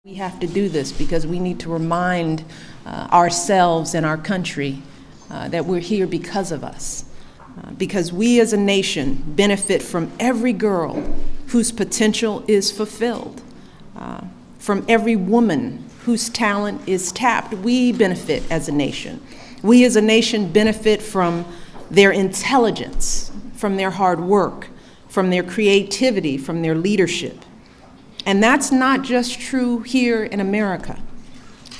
We have to do this because we need to remind ourselves and our country that we're here because of us. Because we as a nation benefit from every girl whose potential is fulfilled, from every woman whose talent is tapped. We benefit as a nation. We as a nation benefit from their intelligence, from their hard work, from their creativity, from their leadership. And that's not just true here in America.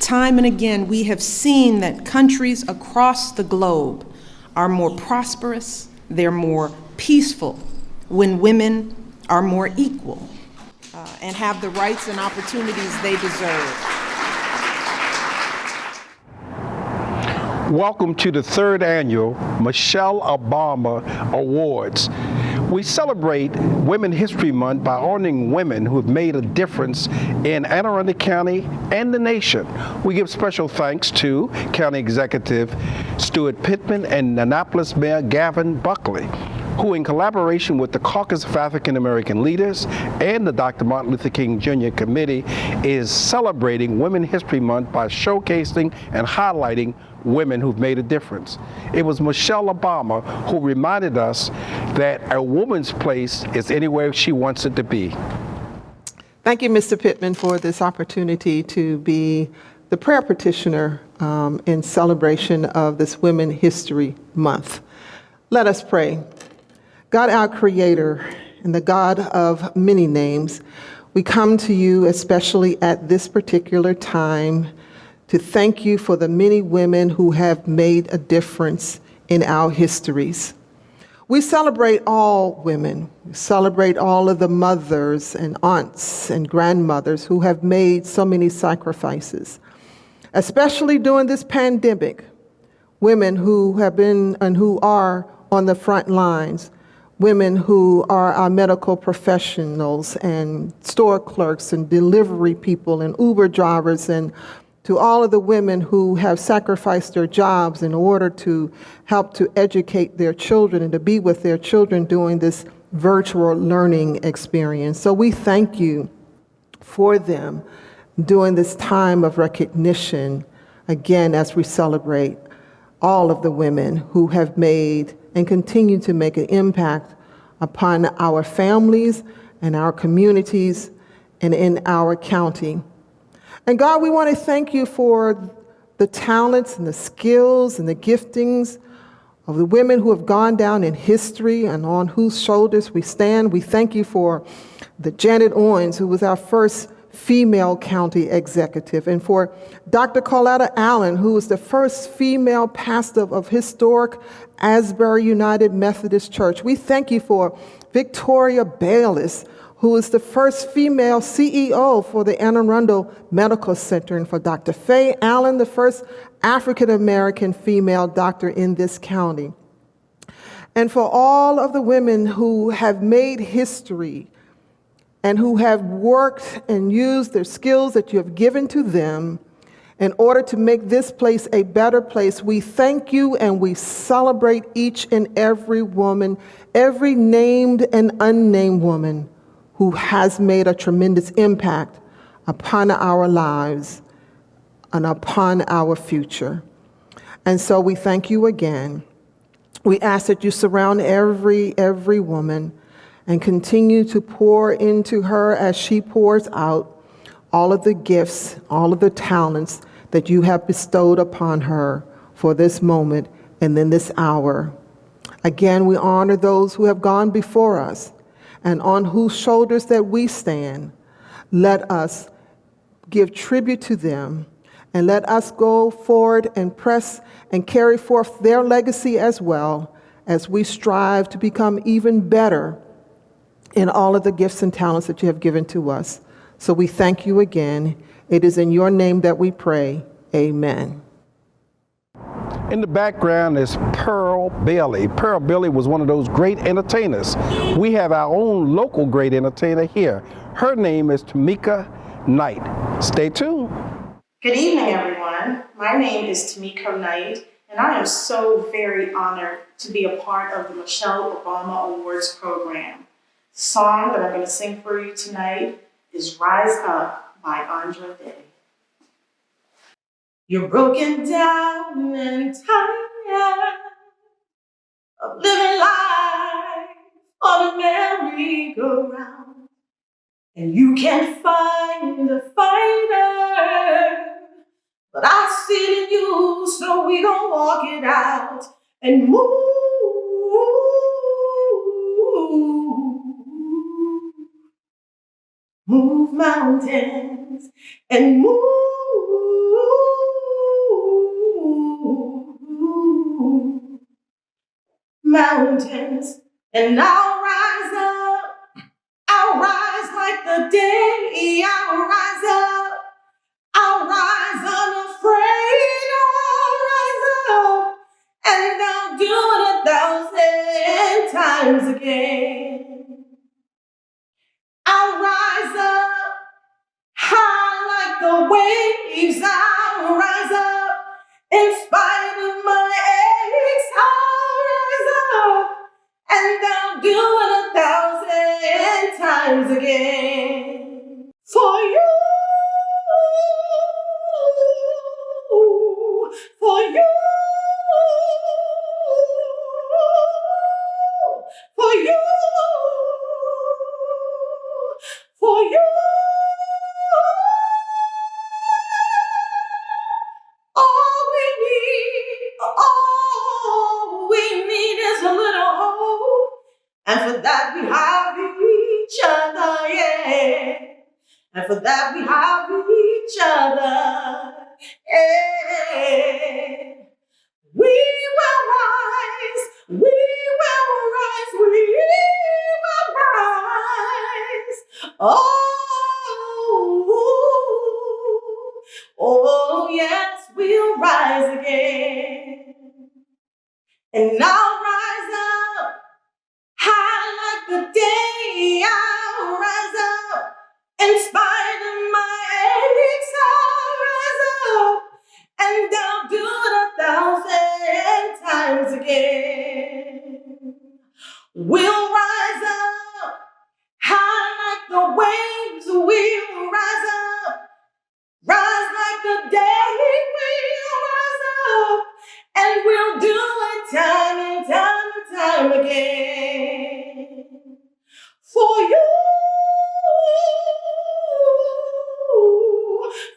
Time and again, we have seen that countries across the globe are more prosperous, they're more peaceful when women are more equal and have the rights and opportunities they deserve. Welcome to the third annual Michelle Obama Awards. We celebrate Women's History Month by honoring women who have made a difference in Anne Arundel County and the nation. We give special thanks to County Executive Stuart Pittman and Annapolis Mayor Gavin Buckley, who in collaboration with the Caucus of African American Leaders and the Dr. Martin Luther King Jr. Committee is celebrating Women's History Month by showcasing and highlighting women who've made a difference. It was Michelle Obama who reminded us that a woman's place is anywhere she wants it to be. Thank you, Mr. Pittman, for this opportunity to be the prayer petitioner in celebration of this Women's History Month. Let us pray. God, our Creator, and the God of many names, we come to you especially at this particular time to thank you for the many women who have made a difference in our histories. We celebrate all women. We celebrate all of the mothers and aunts and grandmothers who have made so many sacrifices, especially during this pandemic. Women who have been and who are on the front lines, women who are our medical professionals and store clerks and delivery people and Uber drivers, and to all of the women who have sacrificed their jobs in order to help to educate their children and to be with their children during this virtual learning experience. So we thank you for them during this time of recognition, again, as we celebrate all of the women who have made and continue to make an impact upon our families and our communities and in our county. And God, we want to thank you for the talents and the skills and the giftings of the women who have gone down in history and on whose shoulders we stand. We thank you for the Janet Owens, who was our first female county executive, and for Dr. Coletta Allen, who was the first female pastor of historic Asbury United Methodist Church. We thank you for Victoria Bayless, who is the first female CEO for the Anne Arundel Medical Center, and for Dr. Faye Allen, the first African-American female doctor in this county. And for all of the women who have made history and who have worked and used their skills that you have given to them in order to make this place a better place, we thank you and we celebrate each and every woman, every named and unnamed woman who has made a tremendous impact upon our lives and upon our future. And so we thank you again. We ask that you surround every woman and continue to pour into her as she pours out all of the gifts, all of the talents that you have bestowed upon her for this moment and then this hour. Again, we honor those who have gone before us and on whose shoulders that we stand. Let us give tribute to them, and let us go forward and press and carry forth their legacy as well as we strive to become even better in all of the gifts and talents that you have given to us. So we thank you again. It is in your name that we pray. Amen. In the background is Pearl Bailey. Pearl Bailey was one of those great entertainers. We have our own local great entertainer here. Her name is Tamika Knight. Stay tuned. Good evening, everyone. My name is Tamika Knight, and I am so very honored to be a part of the Michelle Obama Awards program. The song that I'm going to sing for you tonight is Rise Up by Andrea. You're broken down and tired of living life on a merry-go-round, and you can't find a fighter, but I see it in you, so we gon' walk it out and move mountains and move mountains, and I'll rise like the day, I'll rise up, I'll rise unafraid, I'll rise up, and I'll do it 1,000 times again. I'll rise up high like the waves, I'll rise up in spite of my aches, I'll rise up, and I'll do it 1,000 times again. For you, for you, for you, for you. All we need is a little hope, and for that we have each other, yeah. And for that we have each other, yeah. We will rise, we will rise, we will rise. Oh, yes, we'll rise again. And I'll rise up high like the day, I'll rise up in spite of my aches, I'll rise up, and I'll do it 1,000 times again. We'll rise up high like the waves, we'll rise up, rise like the day, we'll rise up, and we'll do it time and time and time again. For you,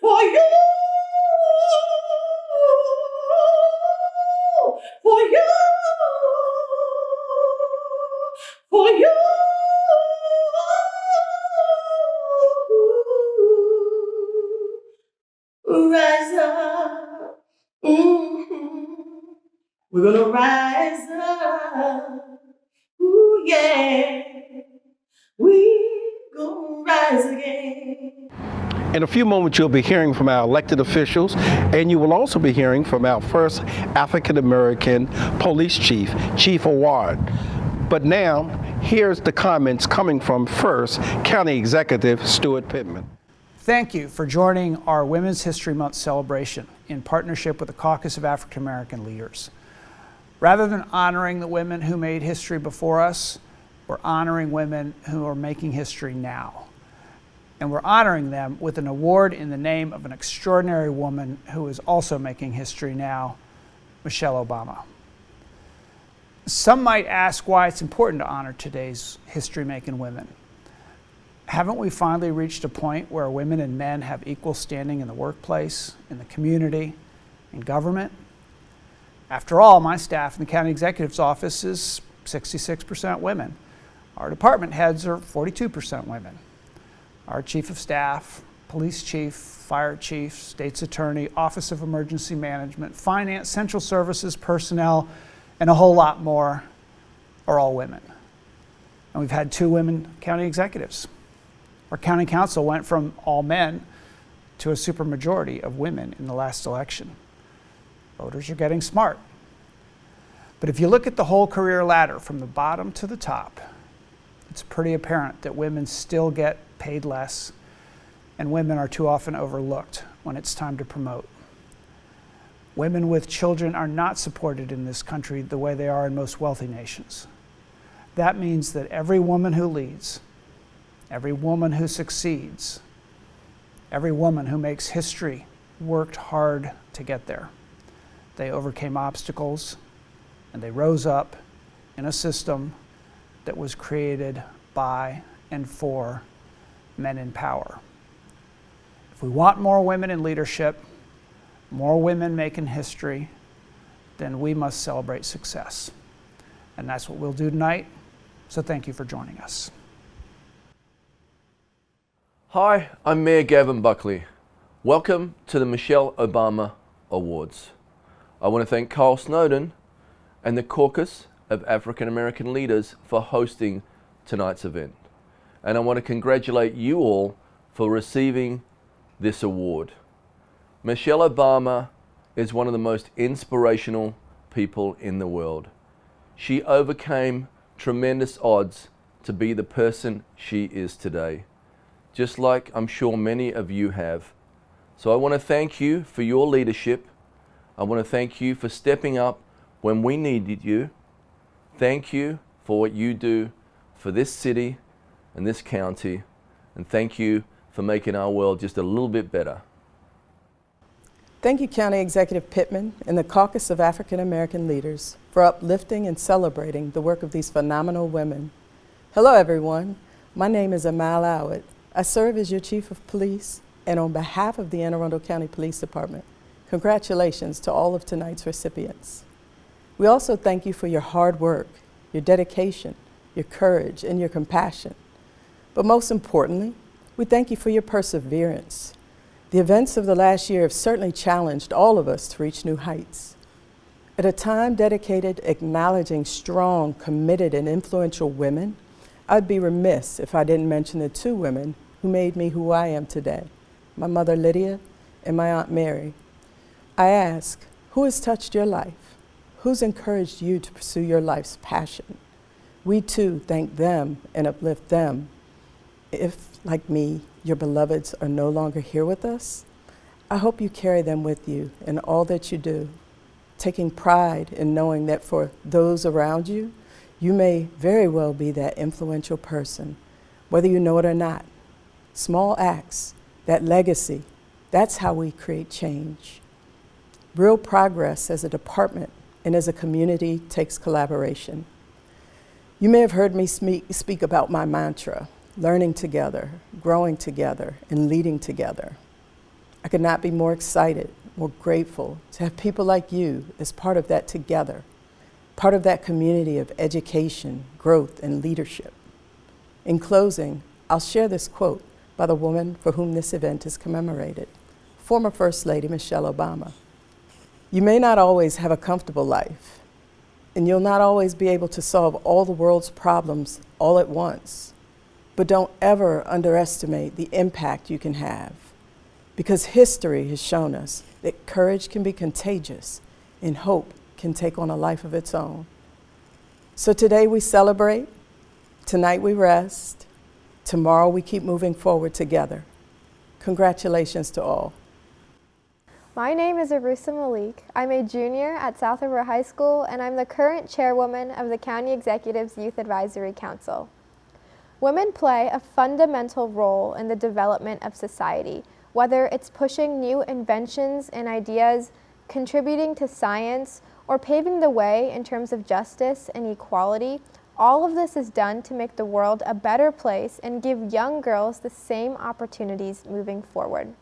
for you, for you, for you. Rise up. We're gonna rise up. Ooh, yeah. We gonna rise again. In a few moments, you'll be hearing from our elected officials, and you will also be hearing from our first African-American police chief, Chief Award. But now, here's the comments coming from First County Executive Stuart Pittman. Thank you for joining our Women's History Month celebration in partnership with the Caucus of African American Leaders. Rather than honoring the women who made history before us, we're honoring women who are making history now. And we're honoring them with an award in the name of an extraordinary woman who is also making history now, Michelle Obama. Some might ask why it's important to honor today's history-making women. Haven't we finally reached a point where women and men have equal standing in the workplace, in the community, in government? After all, my staff in the county executive's office is 66% women. Our department heads are 42% women. Our chief of staff, police chief, fire chief, state's attorney, office of emergency management, finance, central services, personnel, and a whole lot more are all women. And we've had 2 women county executives. Our county council went from all men to a supermajority of women in the last election. Voters are getting smart. But if you look at the whole career ladder from the bottom to the top, it's pretty apparent that women still get paid less, and women are too often overlooked when it's time to promote. Women with children are not supported in this country the way they are in most wealthy nations. That means that every woman who leads, every woman who succeeds, Every woman who makes history worked hard to get there. They overcame obstacles, and they rose up in a system that was created by and for men in power. If we want more women in leadership, more women making history, then we must celebrate success. And that's what we'll do tonight. So thank you for joining us. Hi, I'm Mayor Gavin Buckley. Welcome to the Michelle Obama Awards. I want to thank Carl Snowden and the Caucus of African American Leaders for hosting tonight's event. And I want to congratulate you all for receiving this award. Michelle Obama is one of the most inspirational people in the world. She overcame tremendous odds to be the person she is today, just like I'm sure many of you have. So I want to thank you for your leadership. I want to thank you for stepping up when we needed you. Thank you for what you do for this city and this county, and thank you for making our world just a little bit better. Thank you, County Executive Pittman and the Caucus of African American Leaders for uplifting and celebrating the work of these phenomenal women. Hello, everyone. My name is Amal Awad. I serve as your Chief of Police, and on behalf of the Anne Arundel County Police Department, congratulations to all of tonight's recipients. We also thank you for your hard work, your dedication, your courage, and your compassion. But most importantly, we thank you for your perseverance. The events of the last year have certainly challenged all of us to reach new heights. At a time dedicated acknowledging strong, committed, and influential women, I'd be remiss if I didn't mention the two women who made me who I am today, my mother Lydia and my Aunt Mary. I ask, who has touched your life? Who's encouraged you to pursue your life's passion? We too thank them and uplift them. If, like me, your beloveds are no longer here with us, I hope you carry them with you in all that you do, taking pride in knowing that for those around you, you may very well be that influential person, whether you know it or not. Small acts, that legacy, that's how we create change. Real progress as a department and as a community takes collaboration. You may have heard me speak about my mantra, learning together, growing together, and leading together. I could not be more excited, more grateful to have people like you as part of that together, part of that community of education, growth, and leadership. In closing, I'll share this quote by the woman for whom this event is commemorated, former First Lady Michelle Obama. You may not always have a comfortable life, and you'll not always be able to solve all the world's problems all at once. But don't ever underestimate the impact you can have, because history has shown us that courage can be contagious and hope can take on a life of its own. So today we celebrate, tonight we rest, tomorrow we keep moving forward together. Congratulations to all. My name is Arusa Malik. I'm a junior at South River High School, and I'm the current chairwoman of the County Executive's Youth Advisory Council. Women play a fundamental role in the development of society, whether it's pushing new inventions and ideas, contributing to science, or paving the way in terms of justice and equality. All of this is done to make the world a better place and give young girls the same opportunities moving forward.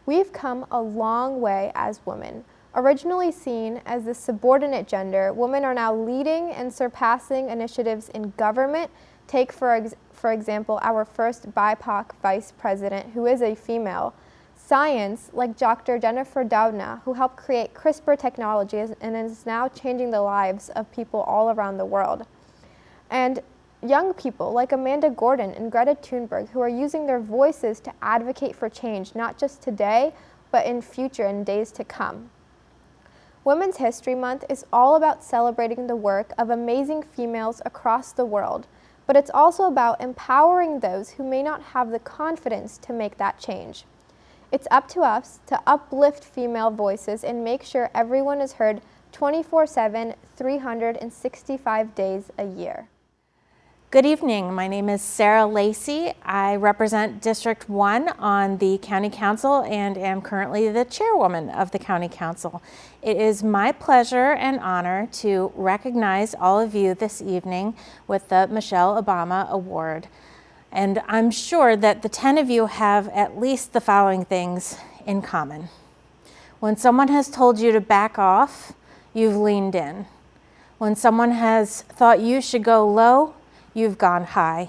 We've come a long way as women. Originally seen as the subordinate gender, women are now leading and surpassing initiatives in government. Take, for example, our first BIPOC vice president, who is a female. Science, like Dr. Jennifer Doudna, who helped create CRISPR technology and is now changing the lives of people all around the world. And young people like Amanda Gordon and Greta Thunberg, who are using their voices to advocate for change, not just today, but in future and days to come. Women's History Month is all about celebrating the work of amazing females across the world, but it's also about empowering those who may not have the confidence to make that change. It's up to us to uplift female voices and make sure everyone is heard 24/7, 365 days a year. Good evening. My name is Sarah Lacey. I represent District 1 on the County Council and am currently the chairwoman of the County Council. It is my pleasure and honor to recognize all of you this evening with the Michelle Obama Award. And I'm sure that the 10 of you have at least the following things in common. When someone has told you to back off, you've leaned in. When someone has thought you should go low, you've gone high.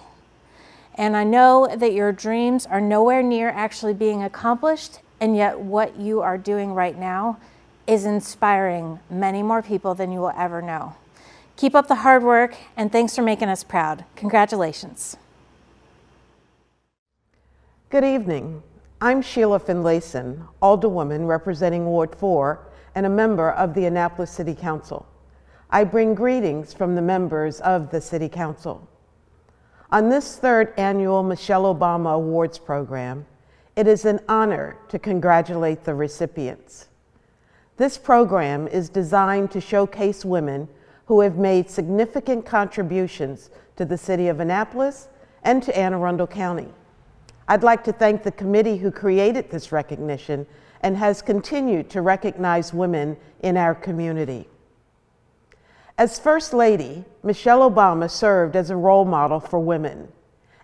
And I know that your dreams are nowhere near actually being accomplished, and yet what you are doing right now is inspiring many more people than you will ever know. Keep up the hard work, and thanks for making us proud. Congratulations. Good evening. I'm Sheila Finlayson, Alderwoman representing Ward 4 and a member of the Annapolis City Council. I bring greetings from the members of the City Council. On this third annual Michelle Obama Awards program, it is an honor to congratulate the recipients. This program is designed to showcase women who have made significant contributions to the City of Annapolis and to Anne Arundel County. I'd like to thank the committee who created this recognition and has continued to recognize women in our community. As First Lady, Michelle Obama served as a role model for women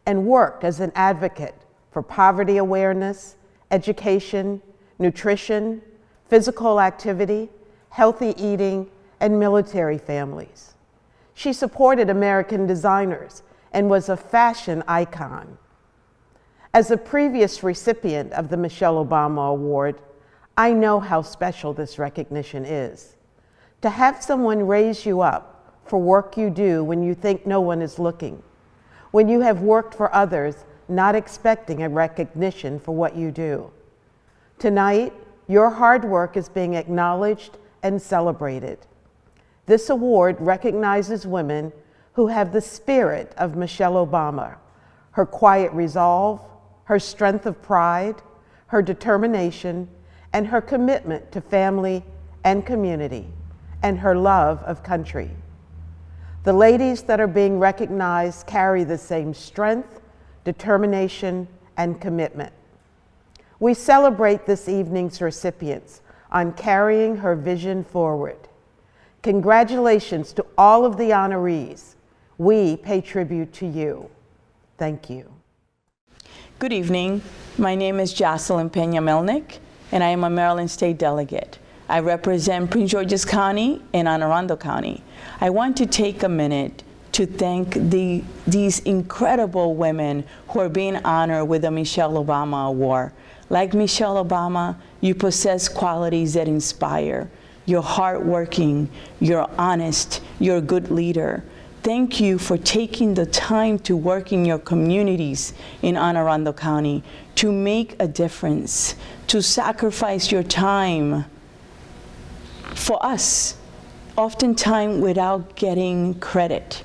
and worked as an advocate for poverty awareness, education, nutrition, physical activity, healthy eating, and military families. She supported American designers and was a fashion icon. As a previous recipient of the Michelle Obama Award, I know how special this recognition is. To have someone raise you up for work you do when you think no one is looking, when you have worked for others, not expecting a recognition for what you do. Tonight, your hard work is being acknowledged and celebrated. This award recognizes women who have the spirit of Michelle Obama, her quiet resolve, her strength of pride, her determination, and her commitment to family and community, and her love of country. The ladies that are being recognized carry the same strength, determination, and commitment. We celebrate this evening's recipients on carrying her vision forward. Congratulations to all of the honorees. We pay tribute to you. Thank you. Good evening. My name is Jocelyn Pena-Melnick, and I am a Maryland State Delegate. I represent Prince George's County and Anne Arundel County. I want to take a minute to thank these incredible women who are being honored with the Michelle Obama Award. Like Michelle Obama, you possess qualities that inspire. You're hardworking, you're honest, you're a good leader. Thank you for taking the time to work in your communities in Anne Arundel County, to make a difference, to sacrifice your time for us, oftentimes without getting credit.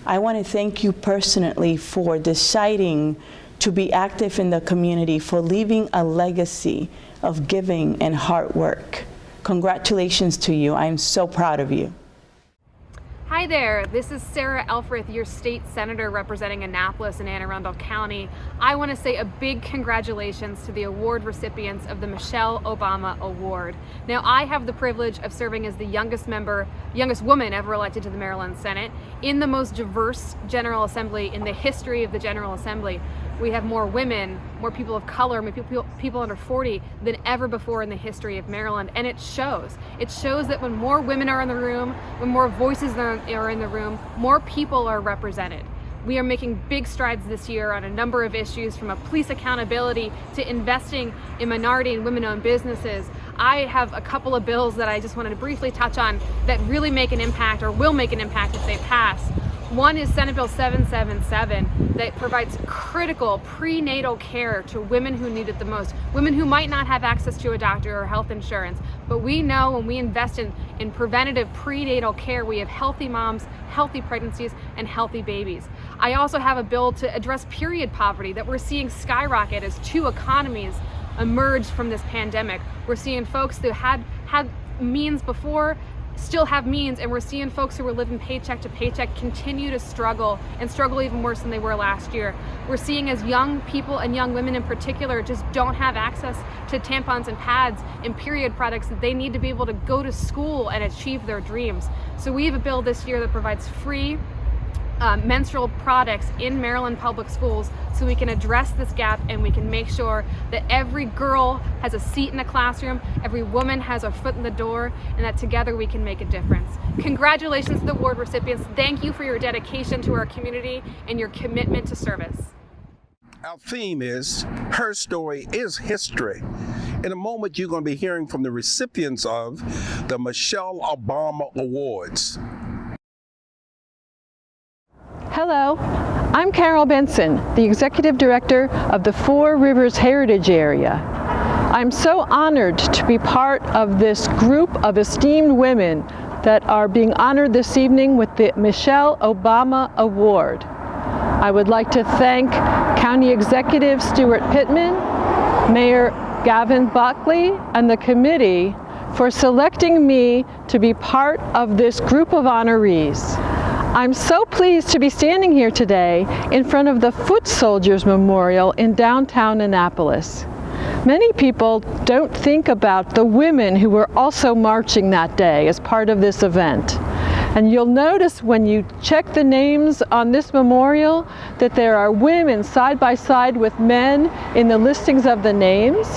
I want to thank you personally for deciding to be active in the community, for leaving a legacy of giving and hard work. Congratulations to you. I'm so proud of you. Hi there, this is Sarah Elfrith, your state senator representing Annapolis and Anne Arundel County. I want to say a big congratulations to the award recipients of the Michelle Obama Award. Now, I have the privilege of serving as the youngest woman ever elected to the Maryland Senate in the most diverse General Assembly in the history of the General Assembly. We have more women, more people of color, more people under 40 than ever before in the history of Maryland, and it shows. It shows that when more women are in the room, when more voices are in the room, more people are represented. We are making big strides this year on a number of issues, from a police accountability to investing in minority and women-owned businesses. I have a couple of bills that I just wanted to briefly touch on that really make an impact, or will make an impact if they pass. One is Senate Bill 777 that provides critical prenatal care to women who need it the most, women who might not have access to a doctor or health insurance. But we know when we invest in preventative prenatal care, we have healthy moms, healthy pregnancies, and healthy babies. I also have a bill to address period poverty that we're seeing skyrocket as two economies emerge from this pandemic. We're seeing folks who had means before still have means, and we're seeing folks who are living paycheck to paycheck continue to struggle, and struggle even worse than they were last year. We're seeing as young people, and young women in particular, just don't have access to tampons and pads and period products that they need to be able to go to school and achieve their dreams. So we have a bill this year that provides free menstrual products in Maryland public schools, so we can address this gap and we can make sure that every girl has a seat in the classroom, every woman has a foot in the door, and that together we can make a difference. Congratulations to the award recipients. Thank you for your dedication to our community and your commitment to service. Our theme is Her Story is History. In a moment, you're going to be hearing from the recipients of the Michelle Obama Awards. Hello, I'm Carol Benson, the Executive Director of the Four Rivers Heritage Area. I'm so honored to be part of this group of esteemed women that are being honored this evening with the Michelle Obama Award. I would like to thank County Executive Stuart Pittman, Mayor Gavin Buckley, and the committee for selecting me to be part of this group of honorees. I'm so pleased to be standing here today in front of the Foot Soldiers Memorial in downtown Annapolis. Many people don't think about the women who were also marching that day as part of this event. And you'll notice when you check the names on this memorial that there are women side by side with men in the listings of the names.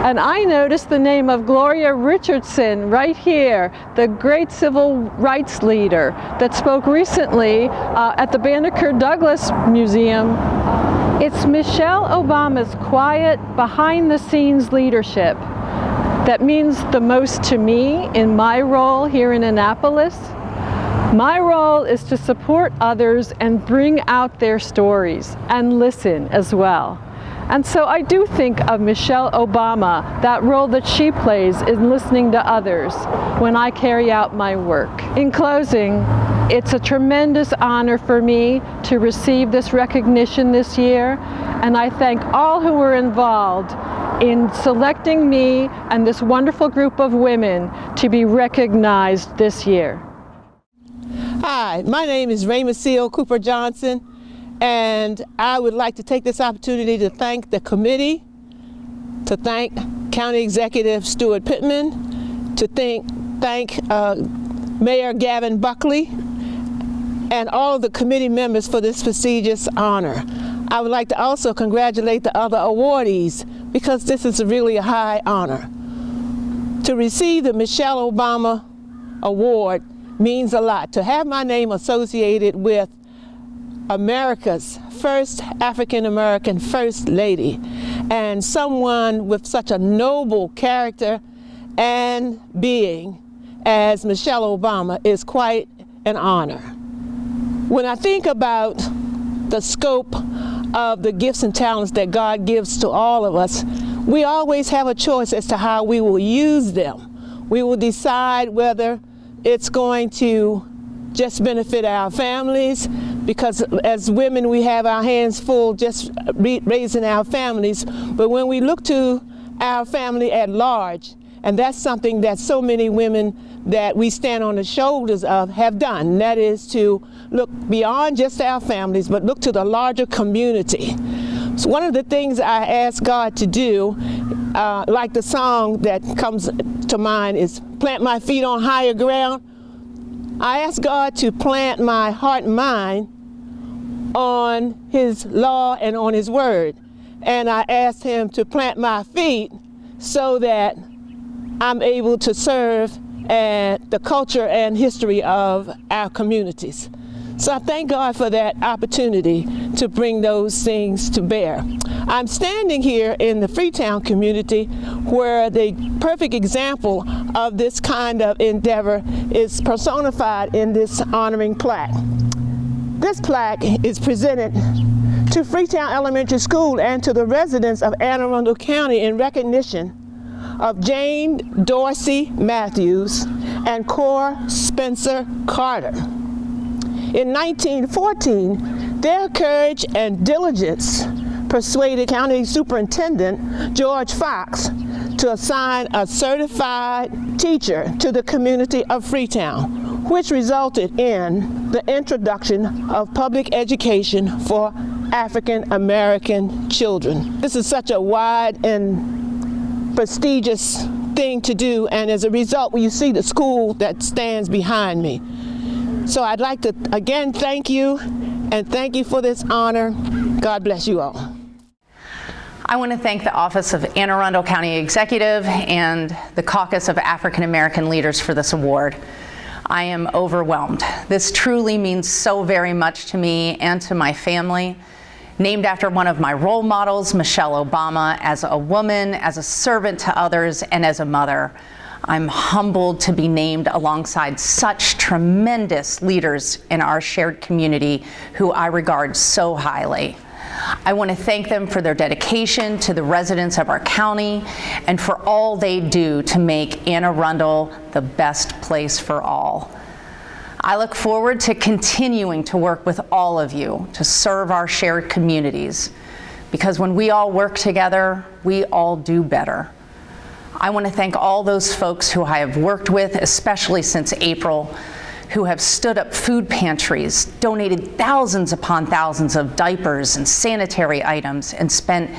And I noticed the name of Gloria Richardson right here, the great civil rights leader that spoke recently at the Banneker Douglas Museum. It's Michelle Obama's quiet, behind-the-scenes leadership that means the most to me in my role here in Annapolis. My role is to support others and bring out their stories and listen as well. And so I do think of Michelle Obama, that role that she plays in listening to others when I carry out my work. In closing, it's a tremendous honor for me to receive this recognition this year, and I thank all who were involved in selecting me and this wonderful group of women to be recognized this year. Hi, my name is Raymond Seal Cooper Johnson, and I would like to take this opportunity to thank the committee, to thank County Executive Stuart Pittman, to thank Mayor Gavin Buckley, and all of the committee members for this prestigious honor. I would like to also congratulate the other awardees because this is really a high honor. To receive the Michelle Obama Award means a lot. To have my name associated with America's first African-American First Lady and someone with such a noble character and being as Michelle Obama is quite an honor. When I think about the scope of the gifts and talents that God gives to all of us, we always have a choice as to how we will use them. We will decide whether it's going to just benefit our families, because as women we have our hands full just raising our families, but when we look to our family at large, and that's something that so many women that we stand on the shoulders of have done, and that is to look beyond just our families, but look to the larger community. So one of the things I ask God to do, like the song that comes to mind is plant my feet on higher ground. I ask God to plant my heart and mind on His law and on His word. And I ask Him to plant my feet so that I'm able to serve the culture and history of our communities. So I thank God for that opportunity to bring those things to bear. I'm standing here in the Freetown community where the perfect example of this kind of endeavor is personified in this honoring plaque. This plaque is presented to Freetown Elementary School and to the residents of Anne Arundel County in recognition of Jane Dorsey Matthews and Cora Spencer Carter. In 1914, their courage and diligence persuaded County Superintendent George Fox to assign a certified teacher to the community of Freetown, which resulted in the introduction of public education for African American children. This is such a wide and prestigious thing to do, and as a result, you see the school that stands behind me. So I'd like to again thank you, and thank you for this honor. God bless you all. I want to thank the Office of Anne Arundel County Executive and the Caucus of African American Leaders for this award. I am overwhelmed. This truly means so very much to me and to my family. Named after one of my role models, Michelle Obama, as a woman, as a servant to others, and as a mother. I'm humbled to be named alongside such tremendous leaders in our shared community who I regard so highly. I want to thank them for their dedication to the residents of our county and for all they do to make Anne Arundel the best place for all. I look forward to continuing to work with all of you to serve our shared communities, because when we all work together, we all do better. I want to thank all those folks who I have worked with, especially since April, who have stood up food pantries, donated thousands upon thousands of diapers and sanitary items, and spent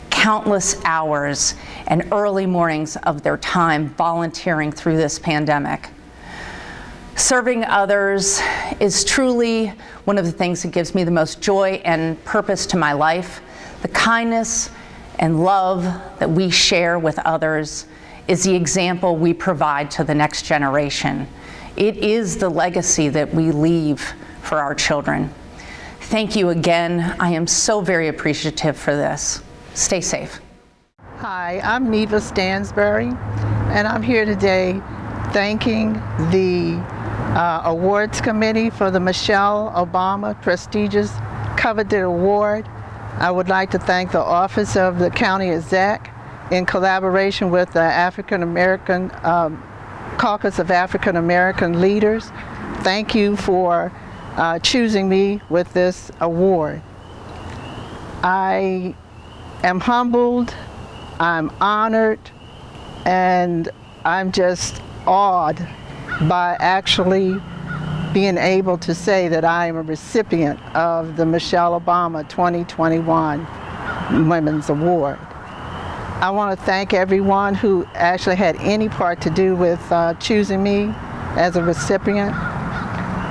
countless hours and early mornings of their time volunteering through this pandemic. Serving others is truly one of the things that gives me the most joy and purpose to my life. The kindness and love that we share with others is the example we provide to the next generation. It is the legacy that we leave for our children. Thank you again. I am so very appreciative for this. Stay safe. Hi, I'm Neva Stansbury, and I'm here today thanking the Awards Committee for the Michelle Obama prestigious coveted award. I would like to thank the Office of the County Exec in collaboration with the African American Caucus of African American Leaders. Thank you for choosing me with this award. I am humbled, I'm honored, and I'm just awed by actually being able to say that I am a recipient of the Michelle Obama 2021 Women's Award. I want to thank everyone who actually had any part to do with choosing me as a recipient.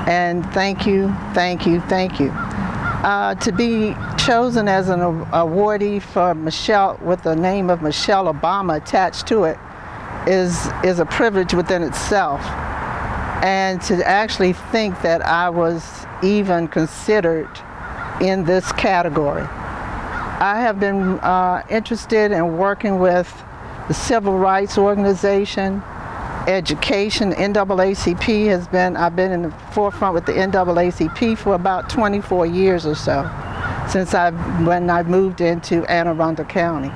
And thank you, thank you, thank you. To be chosen as an awardee for Michelle, with the name of Michelle Obama attached to it, is a privilege within itself. And to actually think that I was even considered in this category. I have been interested in working with the Civil Rights Organization, education. NAACP has been, I've been in the forefront with the NAACP for about 24 years or so, since when I moved into Anne Arundel County.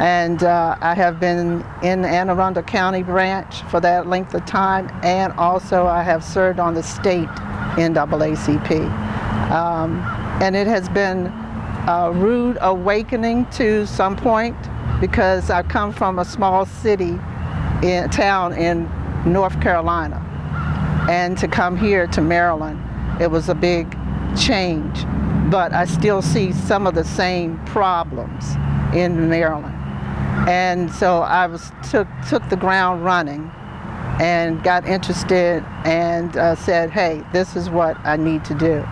And I have been in the Anne Arundel County branch for that length of time, and also I have served on the state NAACP. And it has been a rude awakening to some point, because I come from a small town in North Carolina, and to come here to Maryland, it was a big change. But I still see some of the same problems in Maryland. And so I took the ground running and got interested and said, hey, this is what I need to do.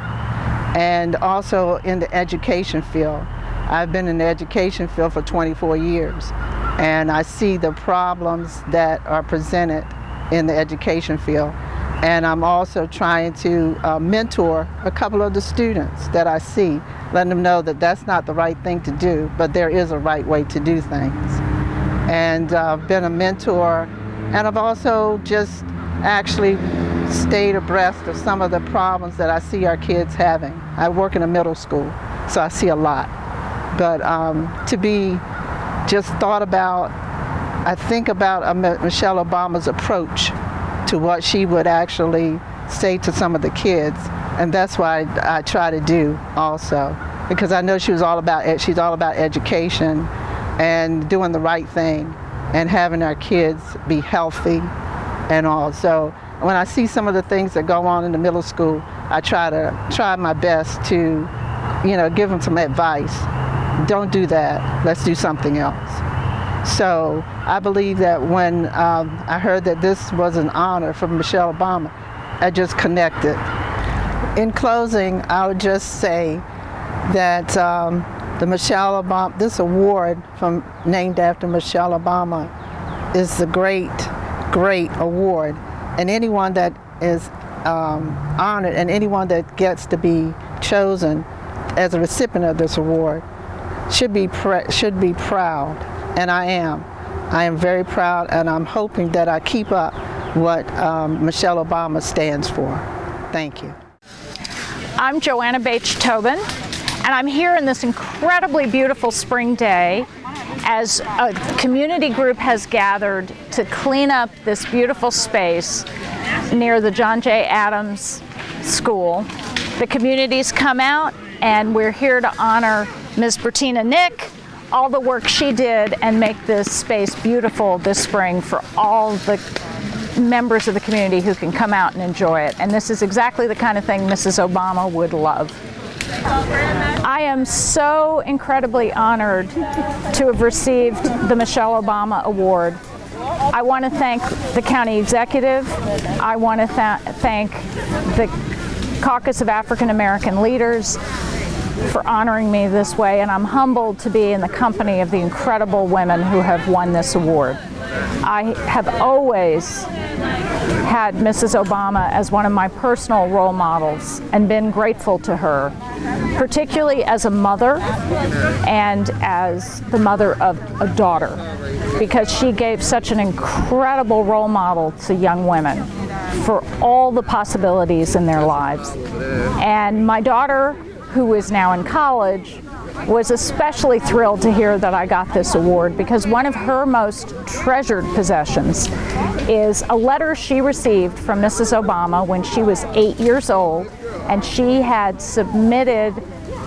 And also in the education field. I've been in the education field for 24 years, and I see the problems that are presented in the education field. And I'm also trying to mentor a couple of the students that I see, letting them know that that's not the right thing to do, but there is a right way to do things. And I've been a mentor, and I've also just actually stayed abreast of some of the problems that I see our kids having. I work in a middle school, so I see a lot. But to be just thought about, I think about Michelle Obama's approach to what she would actually say to some of the kids, and that's what I try to do also, because I know she's all about education and doing the right thing, and having our kids be healthy and all. So when I see some of the things that go on in the middle school, I try my best to, give them some advice. Don't do that. Let's do something else. So I believe that when I heard that this was an honor from Michelle Obama, I just connected. In closing, I would just say that the Michelle Obama, this award named after Michelle Obama, is a great, great award. And anyone that is honored and anyone that gets to be chosen as a recipient of this award should be proud, and I am. I am very proud, and I'm hoping that I keep up what Michelle Obama stands for. Thank you. I'm Joanna Bache Tobin, and I'm here in this incredibly beautiful spring day as a community group has gathered to clean up this beautiful space near the John J. Adams School. The community's come out, and we're here to honor Ms. Bertina Nick, all the work she did and make this space beautiful this spring for all the members of the community who can come out and enjoy it. And this is exactly the kind of thing Mrs. Obama would love. I am so incredibly honored to have received the Michelle Obama Award. I want to thank the county executive. I want to thank the Caucus of African American Leaders for honoring me this way, and I'm humbled to be in the company of the incredible women who have won this award. I have always had Mrs. Obama as one of my personal role models and been grateful to her, particularly as a mother and as the mother of a daughter, because she gave such an incredible role model to young women for all the possibilities in their lives. And my daughter, who is now in college, was especially thrilled to hear that I got this award, because one of her most treasured possessions is a letter she received from Mrs. Obama when she was 8 years old, and she had submitted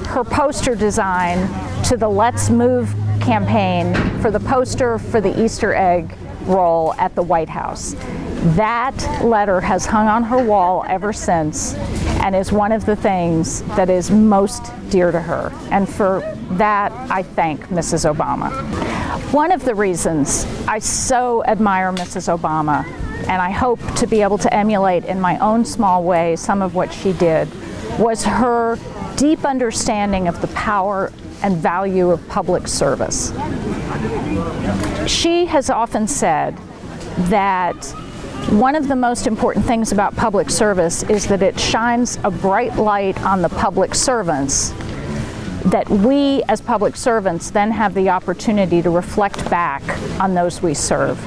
her poster design to the Let's Move campaign for the poster for the Easter egg roll at the White House. That letter has hung on her wall ever since and is one of the things that is most dear to her. And for that, I thank Mrs. Obama. One of the reasons I so admire Mrs. Obama, and I hope to be able to emulate in my own small way some of what she did, was her deep understanding of the power and value of public service. She has often said that one of the most important things about public service is that it shines a bright light on the public servants, that we as public servants then have the opportunity to reflect back on those we serve.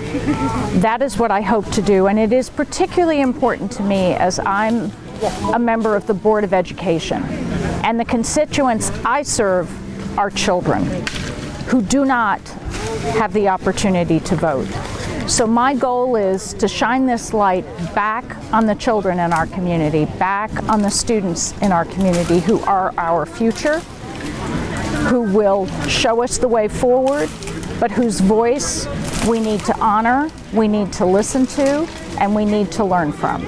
That is what I hope to do, and it is particularly important to me as I'm a member of the Board of Education, and the constituents I serve are children who do not have the opportunity to vote. So my goal is to shine this light back on the children in our community, back on the students in our community who are our future, who will show us the way forward, but whose voice we need to honor, we need to listen to, and we need to learn from.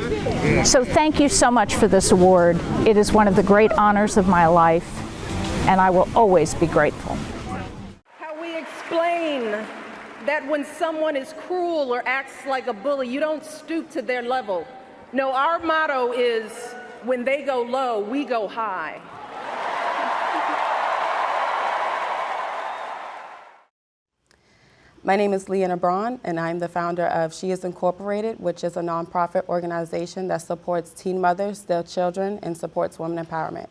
So thank you so much for this award. It is one of the great honors of my life, and I will always be grateful. How we explain that when someone is cruel or acts like a bully, you don't stoop to their level. No, our motto is, when they go low, we go high. My name is Leanna Braun, and I'm the founder of She Is Incorporated, which is a nonprofit organization that supports teen mothers, their children, and supports women empowerment.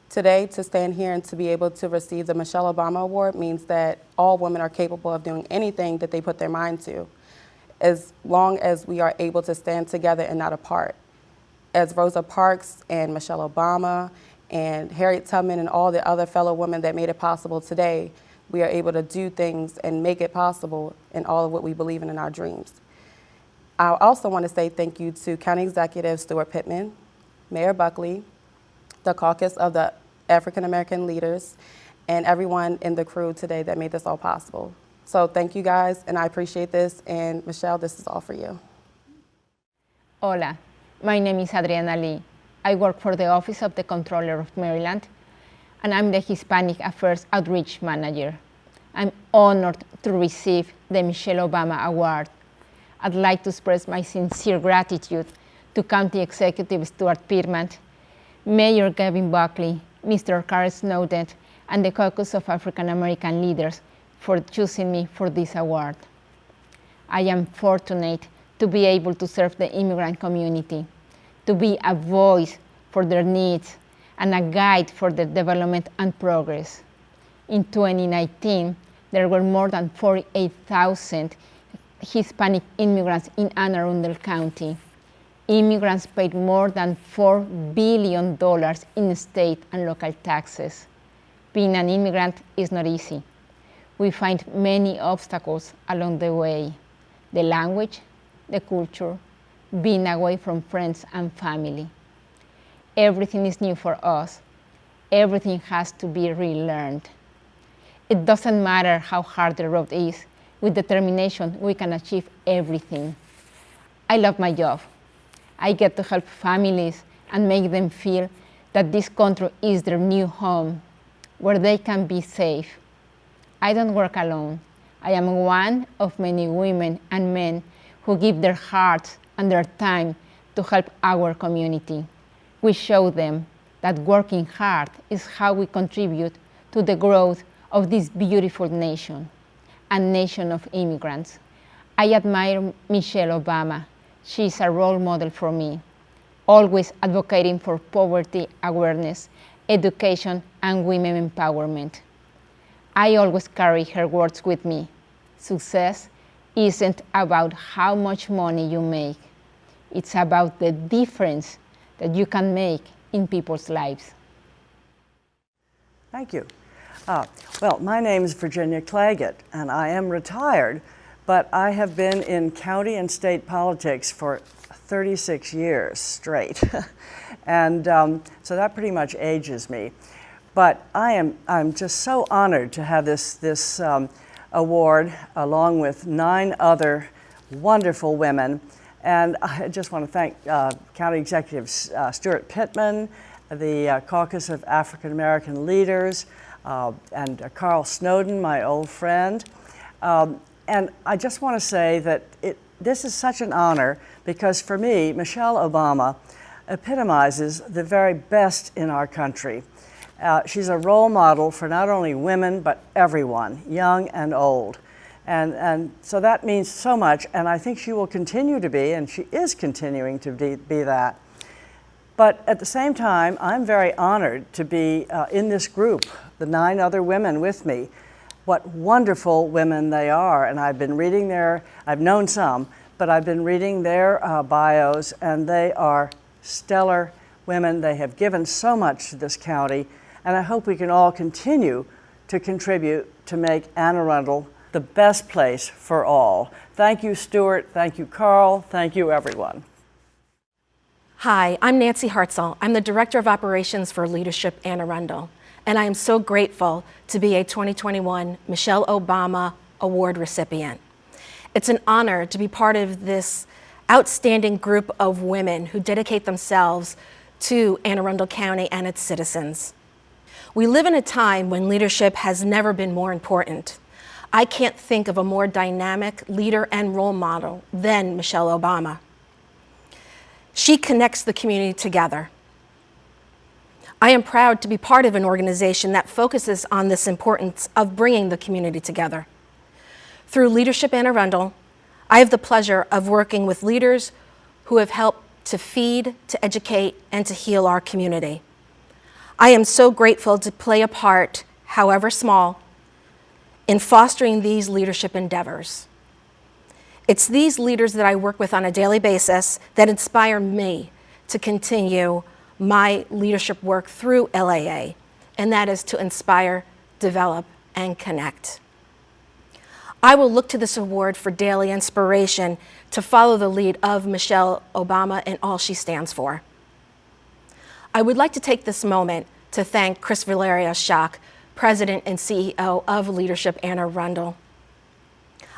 Today, to stand here and to be able to receive the Michelle Obama Award means that all women are capable of doing anything that they put their mind to, as long as we are able to stand together and not apart. As Rosa Parks and Michelle Obama and Harriet Tubman and all the other fellow women that made it possible today, we are able to do things and make it possible in all of what we believe in our dreams. I also want to say thank you to County Executive Stuart Pittman, Mayor Buckley, the Caucus of the African American Leaders, and everyone in the crew today that made this all possible. So thank you guys, and I appreciate this. And Michelle, this is all for you. Hola, my name is Adriana Lee. I work for the Office of the Comptroller of Maryland, and I'm the Hispanic Affairs Outreach Manager. I'm honored to receive the Michelle Obama Award. I'd like to express my sincere gratitude to County Executive Stuart Pittman, Mayor Gavin Buckley, Mr. Carl Snowden, and the Caucus of African American Leaders for choosing me for this award. I am fortunate to be able to serve the immigrant community, to be a voice for their needs and a guide for their development and progress. In 2019, there were more than 48,000 Hispanic immigrants in Anne Arundel County. Immigrants paid more than $4 billion in state and local taxes. Being an immigrant is not easy. We find many obstacles along the way: the language, the culture, being away from friends and family. Everything is new for us. Everything has to be relearned. It doesn't matter how hard the road is. With determination, we can achieve everything. I love my job. I get to help families and make them feel that this country is their new home, where they can be safe. I don't work alone. I am one of many women and men who give their hearts and their time to help our community. We show them that working hard is how we contribute to the growth of this beautiful nation, a nation of immigrants. I admire Michelle Obama. She's a role model for me, always advocating for poverty awareness, education, and women empowerment. I always carry her words with me. Success isn't about how much money you make. It's about the difference that you can make in people's lives. Thank you. Well, my name is Virginia Claggett, and I am retired, but I have been in county and state politics for 36 years straight. And so that pretty much ages me. But I'm just so honored to have this award along with 9 other wonderful women. And I just want to thank County Executive Stuart Pittman, the Caucus of African American Leaders, and Carl Snowden, my old friend. And I just want to say that this is such an honor because for me, Michelle Obama epitomizes the very best in our country. She's a role model for not only women, but everyone, young and old. And so that means so much, and I think she will continue to be, and she is continuing to be that. But at the same time, I'm very honored to be in this group, the 9 other women with me. What wonderful women they are, and I've been reading I've known some, but I've been reading their bios, and they are stellar women. They have given so much to this county, and I hope we can all continue to contribute to make Anne Arundel the best place for all. Thank you, Stuart. Thank you, Carl. Thank you, everyone. Hi, I'm Nancy Hartsell. I'm the Director of Operations for Leadership Anne Arundel, and I am so grateful to be a 2021 Michelle Obama Award recipient. It's an honor to be part of this outstanding group of women who dedicate themselves to Anne Arundel County and its citizens. We live in a time when leadership has never been more important. I can't think of a more dynamic leader and role model than Michelle Obama. She connects the community together. I am proud to be part of an organization that focuses on this importance of bringing the community together. Through Leadership Anne Arundel, I have the pleasure of working with leaders who have helped to feed, to educate, and to heal our community. I am so grateful to play a part, however small, in fostering these leadership endeavors. It's these leaders that I work with on a daily basis that inspire me to continue my leadership work through LAA, and that is to inspire, develop, and connect. I will look to this award for daily inspiration to follow the lead of Michelle Obama and all she stands for. I would like to take this moment to thank Chris Valeria-Schock, President and CEO of Leadership Anne Arundel.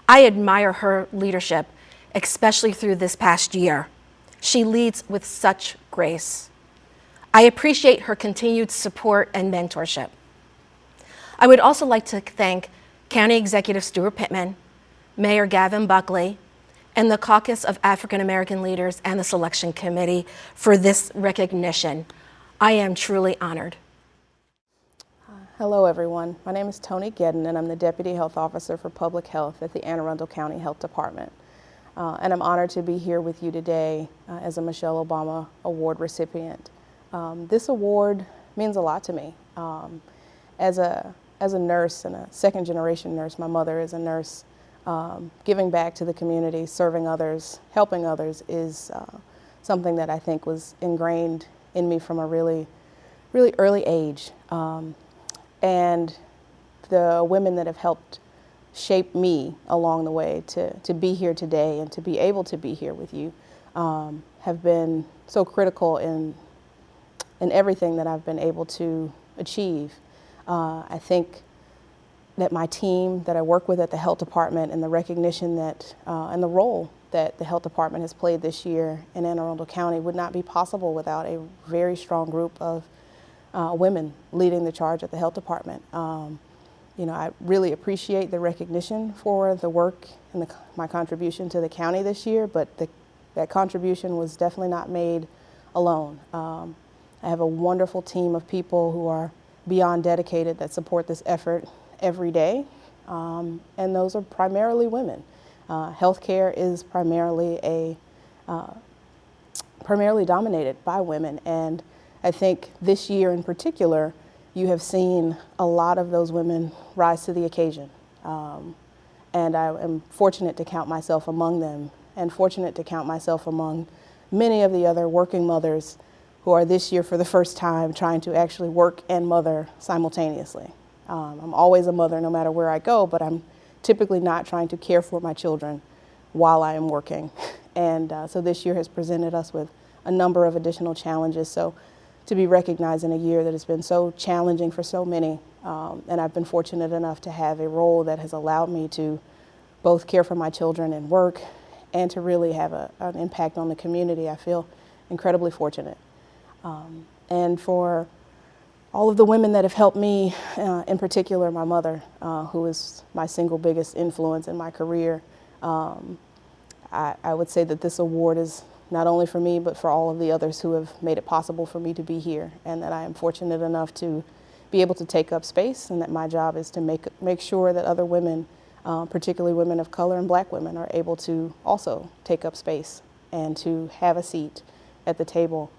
I admire her leadership, especially through this past year. She leads with such grace. I appreciate her continued support and mentorship. I would also like to thank County Executive Stuart Pittman, Mayor Gavin Buckley, and the Caucus of African American Leaders and the Selection Committee for this recognition. I am truly honored. Hello everyone, my name is Tony Gedden and I'm the Deputy Health Officer for Public Health at the Anne Arundel County Health Department. And I'm honored to be here with you today as a Michelle Obama Award recipient. This award means a lot to me. As a nurse and a second generation nurse, my mother is a nurse, giving back to the community, serving others, helping others is something that I think was ingrained in me from a really early age. And the women that have helped shape me along the way to be here today and to be able to be here with you have been so critical in everything that I've been able to achieve. I think that my team that I work with at the health department and the recognition that and the role that the health department has played this year in Anne Arundel County would not be possible without a very strong group of women leading the charge at the health department. You know, I really appreciate the recognition for the work and my contribution to the county this year, but that contribution was definitely not made alone. I have a wonderful team of people who are beyond dedicated that support this effort every day, and those are primarily women. Healthcare is primarily dominated by women, and I think this year in particular, you have seen a lot of those women rise to the occasion. And I am fortunate to count myself among them, and fortunate to count myself among many of the other working mothers who are this year for the first time trying to actually work and mother simultaneously. I'm always a mother no matter where I go, but I'm typically not trying to care for my children while I am working. And so this year has presented us with a number of additional challenges. So to be recognized in a year that has been so challenging for so many, and I've been fortunate enough to have a role that has allowed me to both care for my children and work and to really have an impact on the community. I feel incredibly fortunate. And for all of the women that have helped me, in particular my mother, who is my single biggest influence in my career, I would say that this award is not only for me, but for all of the others who have made it possible for me to be here, and that I am fortunate enough to be able to take up space, and that my job is to make sure that other women, particularly women of color and black women, are able to also take up space and to have a seat at the table.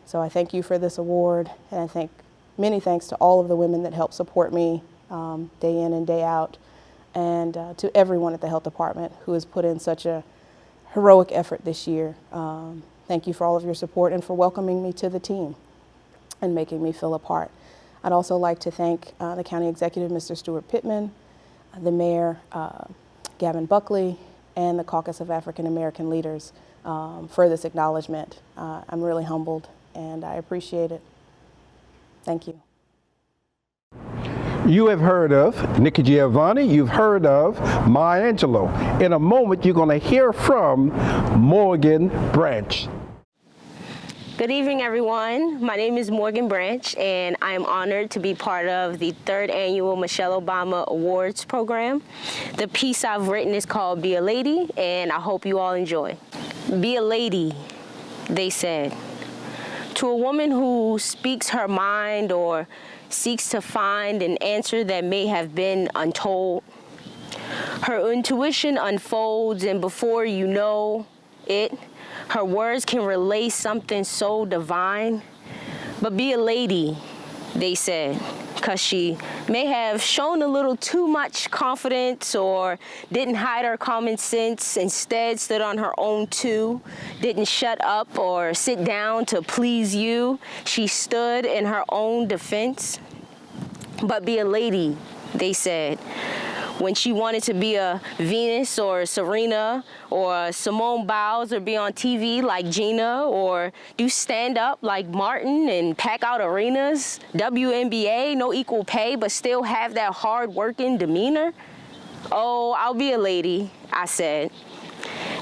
So I thank you for this award, and I think many thanks to all of the women that help support me day in and day out, and to everyone at the health department who has put in such a heroic effort this year. Thank you for all of your support and for welcoming me to the team and making me feel a part. I'd also like to thank the County Executive, Mr. Stuart Pittman, the Mayor, Gavin Buckley, and the Caucus of African American Leaders for this acknowledgement. I'm really humbled and I appreciate it. Thank you. You have heard of Nikki Giovanni, you've heard of Maya Angelou. In a moment, you're going to hear from Morgan Branch. Good evening, everyone. My name is Morgan Branch, and I am honored to be part of the 3rd annual Michelle Obama Awards program. The piece I've written is called Be a Lady, and I hope you all enjoy. Be a lady, they said. To a woman who speaks her mind or seeks to find an answer that may have been untold. Her intuition unfolds, and before you know it, her words can relay something so divine. But be a lady, they said, because she may have shown a little too much confidence or didn't hide her common sense, instead stood on her own too, didn't shut up or sit down to please you. She stood in her own defense. But be a lady, they said. When she wanted to be a Venus or a Serena or a Simone Biles or be on TV like Gina or do stand-up like Martin and pack out arenas, WNBA, no equal pay, but still have that hard-working demeanor. Oh, I'll be a lady, I said,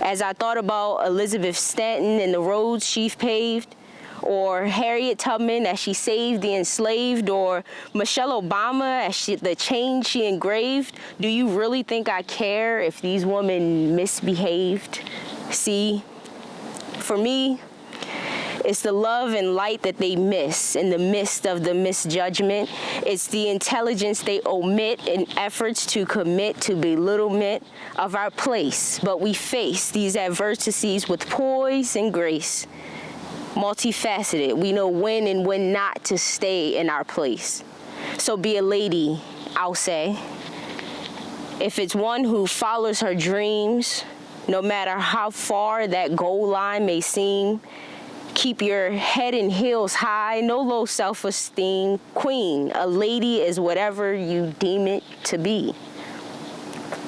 as I thought about Elizabeth Stanton and the roads she paved, or Harriet Tubman as she saved the enslaved, or Michelle Obama as the change she engraved. Do you really think I care if these women misbehaved? See, for me, it's the love and light that they miss in the midst of the misjudgment. It's the intelligence they omit in efforts to commit to belittlement of our place. But we face these adversities with poise and grace. Multifaceted, we know when and when not to stay in our place. So be a lady, I'll say. If it's one who follows her dreams, no matter how far that goal line may seem, keep your head and heels high, no low self-esteem. Queen, a lady is whatever you deem it to be.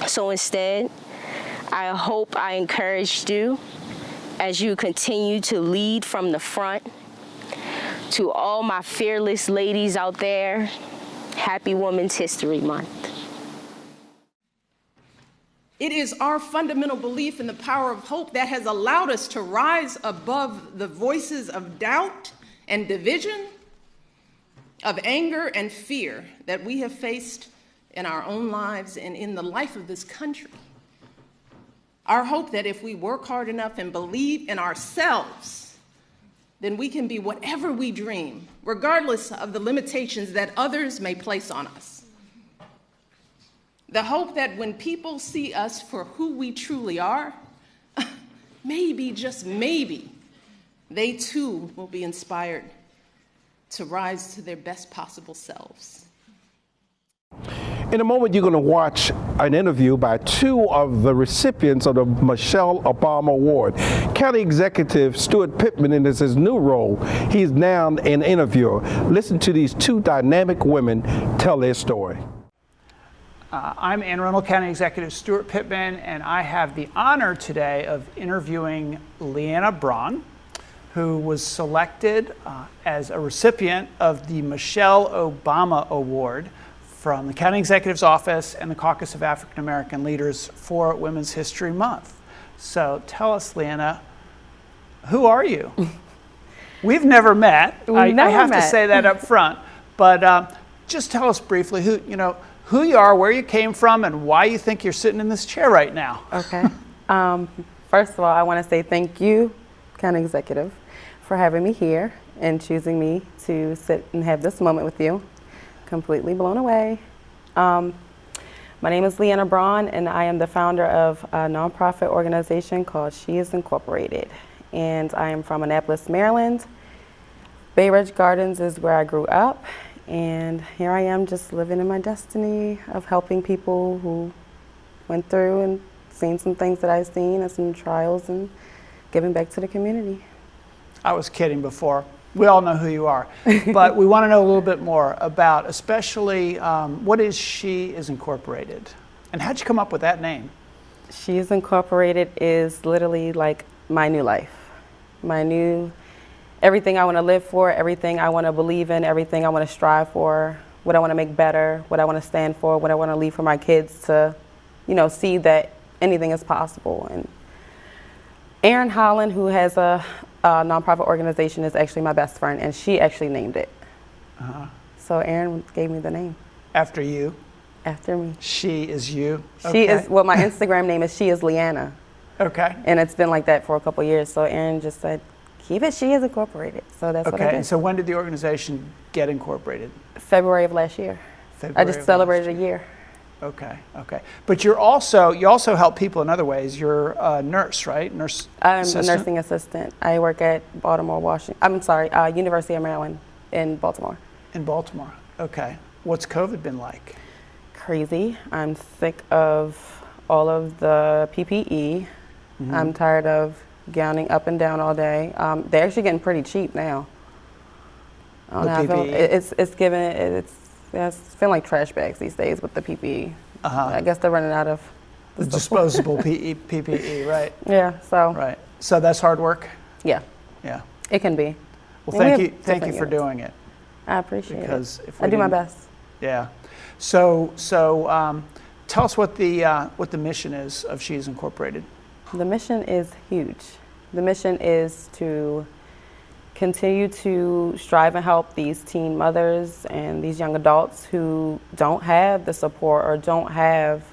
So instead, I hope I encouraged you as you continue to lead from the front. To all my fearless ladies out there, happy Women's History Month. It is our fundamental belief in the power of hope that has allowed us to rise above the voices of doubt and division, of anger and fear that we have faced in our own lives and in the life of this country. Our hope that if we work hard enough and believe in ourselves, then we can be whatever we dream, regardless of the limitations that others may place on us. The hope that when people see us for who we truly are, maybe, just maybe, they too will be inspired to rise to their best possible selves. In a moment, you're going to watch an interview by two of the recipients of the Michelle Obama Award. County Executive Stuart Pittman in his new role, he's now an interviewer. Listen to these two dynamic women tell their story. I'm Anne Arundel County Executive Stuart Pittman, and I have the honor today of interviewing Leanna Braun, who was selected as a recipient of the Michelle Obama Award from the County Executive's Office and the Caucus of African American Leaders for Women's History Month. So tell us, Leanna, who are you? We've never met. I have to say that up front, but just tell us briefly who you are, where you came from, and why you think you're sitting in this chair right now. Okay. First of all, I want to say thank you, County Executive, for having me here and choosing me to sit and have this moment with you. Completely blown away. My name is Leanna Braun, and I am the founder of a nonprofit organization called She Is Incorporated. And I am from Annapolis, Maryland. Bay Ridge Gardens is where I grew up. And here I am just living in my destiny of helping people who went through and seen some things that I've seen and some trials and giving back to the community. I was kidding before. We all know who you are, but we want to know a little bit more about especially what is She Is Incorporated, and how'd you come up with that name? She Is Incorporated is literally like my new life, everything I want to live for, everything I want to believe in, everything I want to strive for, what I want to make better, what I want to stand for, what I want to leave for my kids to, see that anything is possible. And Erin Holland, who has a nonprofit organization, is actually my best friend, and she actually named it. So Erin gave me the name. After you? After me. She is you? She is, well, my Instagram name is She Is Leanna. Okay. And it's been like that for a couple years. So Erin just said, keep it She Is Incorporated. So that's what I did. And so when did the organization get incorporated? February of last year. I just celebrated a year. Okay. But you also help people in other ways. You're a nurse, right? I'm a nursing assistant. I work at University of Maryland in Baltimore. In Baltimore, okay. What's COVID been like? Crazy. I'm sick of all of the PPE. I'm tired of gowning up and down all day. They're actually getting pretty cheap now. It's feeling like trash bags these days with the PPE. I guess they're running out of the disposable PPE, right? Yeah. So. Right. So that's hard work. Yeah. Yeah. It can be. Well, thank you for doing it. I appreciate it. I do my best. Yeah. So Tell us what the mission is of She Is Incorporated. The mission is huge. The mission is to continue to strive and help these teen mothers and these young adults who don't have the support or don't have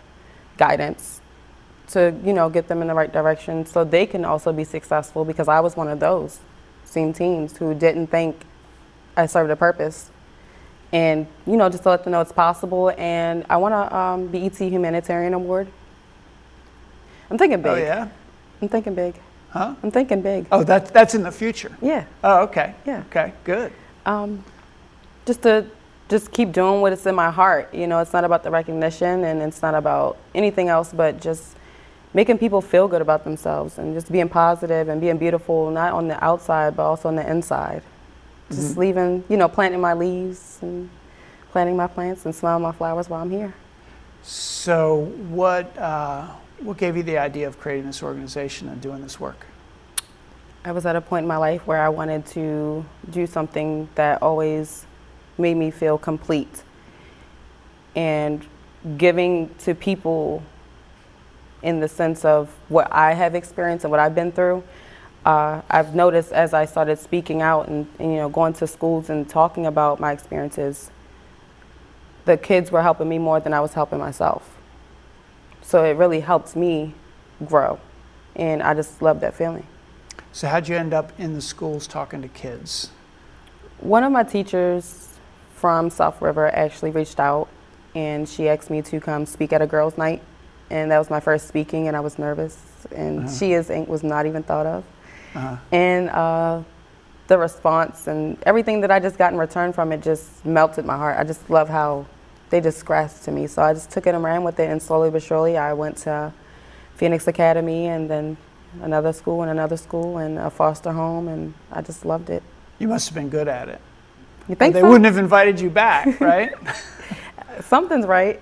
guidance to, get them in the right direction so they can also be successful, because I was one of those same teens who didn't think I served a purpose. And, just to let them know it's possible. And I want a BET Humanitarian Award. I'm thinking big. Oh, yeah? I'm thinking big. Huh? I'm thinking big. Oh, that's in the future? Yeah. Oh, okay. Yeah. Okay, good. Just keep doing what is in my heart. It's not about the recognition, and it's not about anything else but just making people feel good about themselves and just being positive and being beautiful, not on the outside, but also on the inside. Just leaving, planting my leaves and planting my plants and smelling my flowers while I'm here. So what gave you the idea of creating this organization and doing this work? I was at a point in my life where I wanted to do something that always made me feel complete. And giving to people in the sense of what I have experienced and what I've been through, I've noticed as I started speaking out and going to schools and talking about my experiences, the kids were helping me more than I was helping myself. So it really helped me grow, and I just love that feeling. So how'd you end up in the schools talking to kids? One of my teachers from South River actually reached out, and she asked me to come speak at a girls' night, and that was my first speaking, and I was nervous, and She Is Inc. was not even thought of. And the response and everything that I just got in return from it just melted my heart. I just love how they just grasped to me. So I just took it and ran with it, and slowly but surely I went to Phoenix Academy, and then another school and a foster home, and I just loved it. You must have been good at it. You think they so? wouldn't have invited you back, right? Something's right.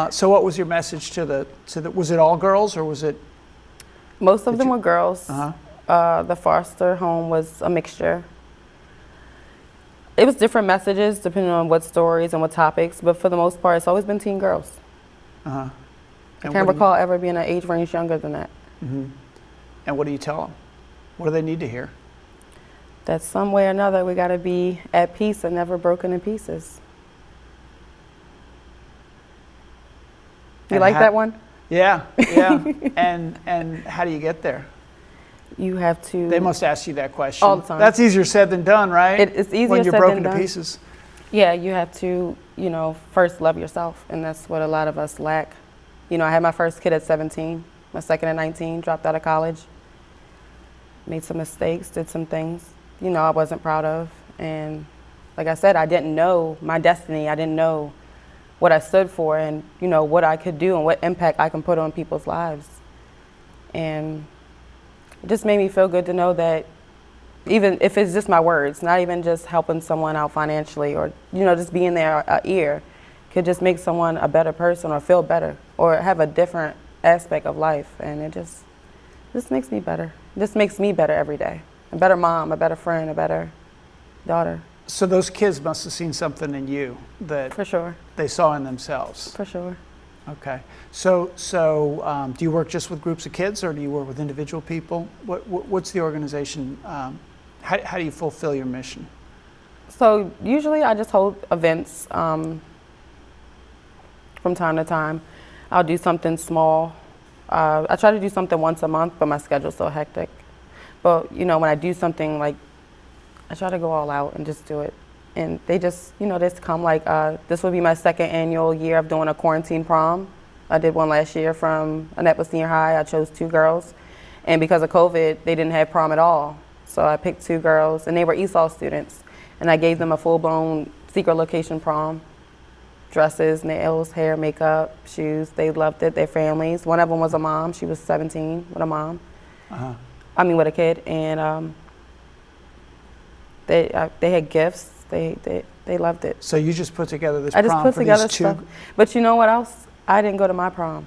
So what was your message to the, was it all girls or was it? Most of them were girls. The foster home was a mixture. It was different messages depending on what stories and what topics, but for the most part, it's always been teen girls. I can't recall ever being an age range younger than that. And what do you tell them? What do they need to hear? That some way or another, we got to be at peace and never broken in pieces. You like that one? Yeah, yeah. and how do you get there? You have to. They must ask you that question all the time. That's easier said than done, right? It's easier when you're said broken than to done. pieces. Yeah, you have to, first love yourself, and that's what a lot of us lack. I had my first kid at 17, my second at 19, dropped out of college, made some mistakes, did some things, I wasn't proud of, and like I said, I didn't know my destiny. I didn't know what I stood for, and what I could do and what impact I can put on people's lives, and it just made me feel good to know that even if it's just my words, not even just helping someone out financially or, just being there, an ear, could just make someone a better person or feel better or have a different aspect of life. And it just makes me better. It just makes me better every day. A better mom, a better friend, a better daughter. So those kids must have seen something in you that for sure they saw in themselves. For sure. Okay. So do you work just with groups of kids, or do you work with individual people? What's the organization? How do you fulfill your mission? So usually I just hold events from time to time. I'll do something small. I try to do something once a month, but my schedule's so hectic. But when I do something, like, I try to go all out and just do it. And they just, just come like, this will be my second annual year of doing a quarantine prom. I did one last year from Annapolis Senior High. I chose 2 girls. And because of COVID, they didn't have prom at all. So I picked 2 girls, and they were ESOL students. And I gave them a full-blown secret location prom. Dresses, nails, hair, makeup, shoes. They loved it, their families. One of them was a mom. She was 17 with a mom. With a kid. And they had gifts. They loved it. So you just put together this I just prom put for together these 2? stuff. But you know what else? I didn't go to my prom.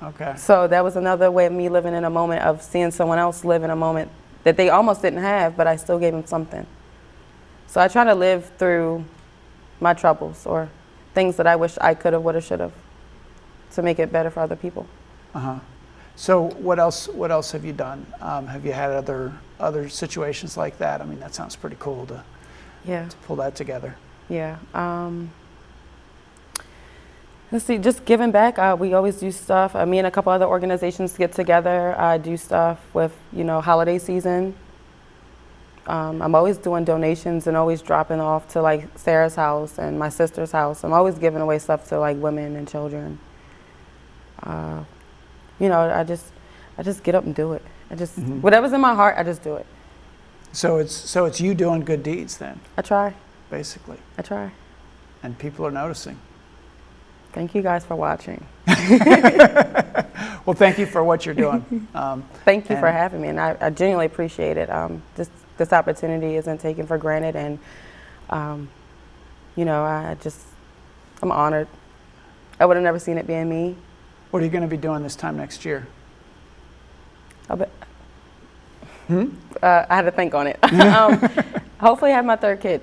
Okay. So that was another way of me living in a moment of seeing someone else live in a moment that they almost didn't have, but I still gave them something. So I try to live through my troubles or things that I wish I could have, would have, should have. to make it better for other people. So what else have you done? Have you had other situations like that? I mean, that sounds pretty cool to pull that together. Yeah. Let's see, just giving back. We always do stuff. Me and a couple other organizations get together. I do stuff with, holiday season. I'm always doing donations and always dropping off to like Sarah's house and my sister's house. I'm always giving away stuff to like women and children. I just get up and do it. I just whatever's in my heart, I just do it. So it's you doing good deeds then. I try. Basically. I try. And people are noticing. Thank you guys for watching. Well, thank you for what you're doing. Thank you for having me, and I genuinely appreciate it. This opportunity isn't taken for granted, and I'm honored. I would have never seen it being me. What are you going to be doing this time next year? I had to think on it. Hopefully I have my third kid.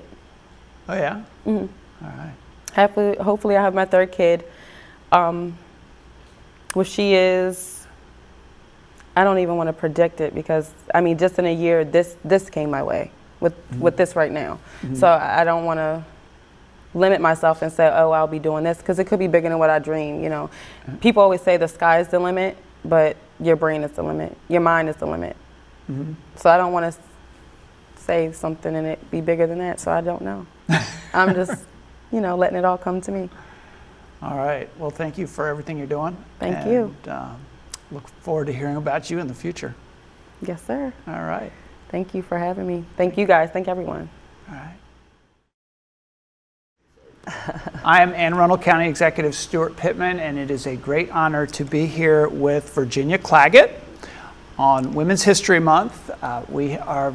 Oh yeah? Mm-hmm. All right. Hopefully I have my third kid. What she is, I don't even want to predict it because, just in a year, this came my way with this right now. So I don't want to limit myself and say, oh, I'll be doing this, because it could be bigger than what I dream, People always say the sky is the limit, but your brain is the limit. Your mind is the limit. So I don't want to say something and it be bigger than that, so I don't know. I'm just, letting it all come to me. All right. Well, thank you for everything you're doing. Thank you. Look forward to hearing about you in the future. Yes, sir. All right. Thank you for having me. Thank you guys. Thank everyone. All right. I am Anne Arundel County Executive Stuart Pittman, and it is a great honor to be here with Virginia Claggett on Women's History Month. We are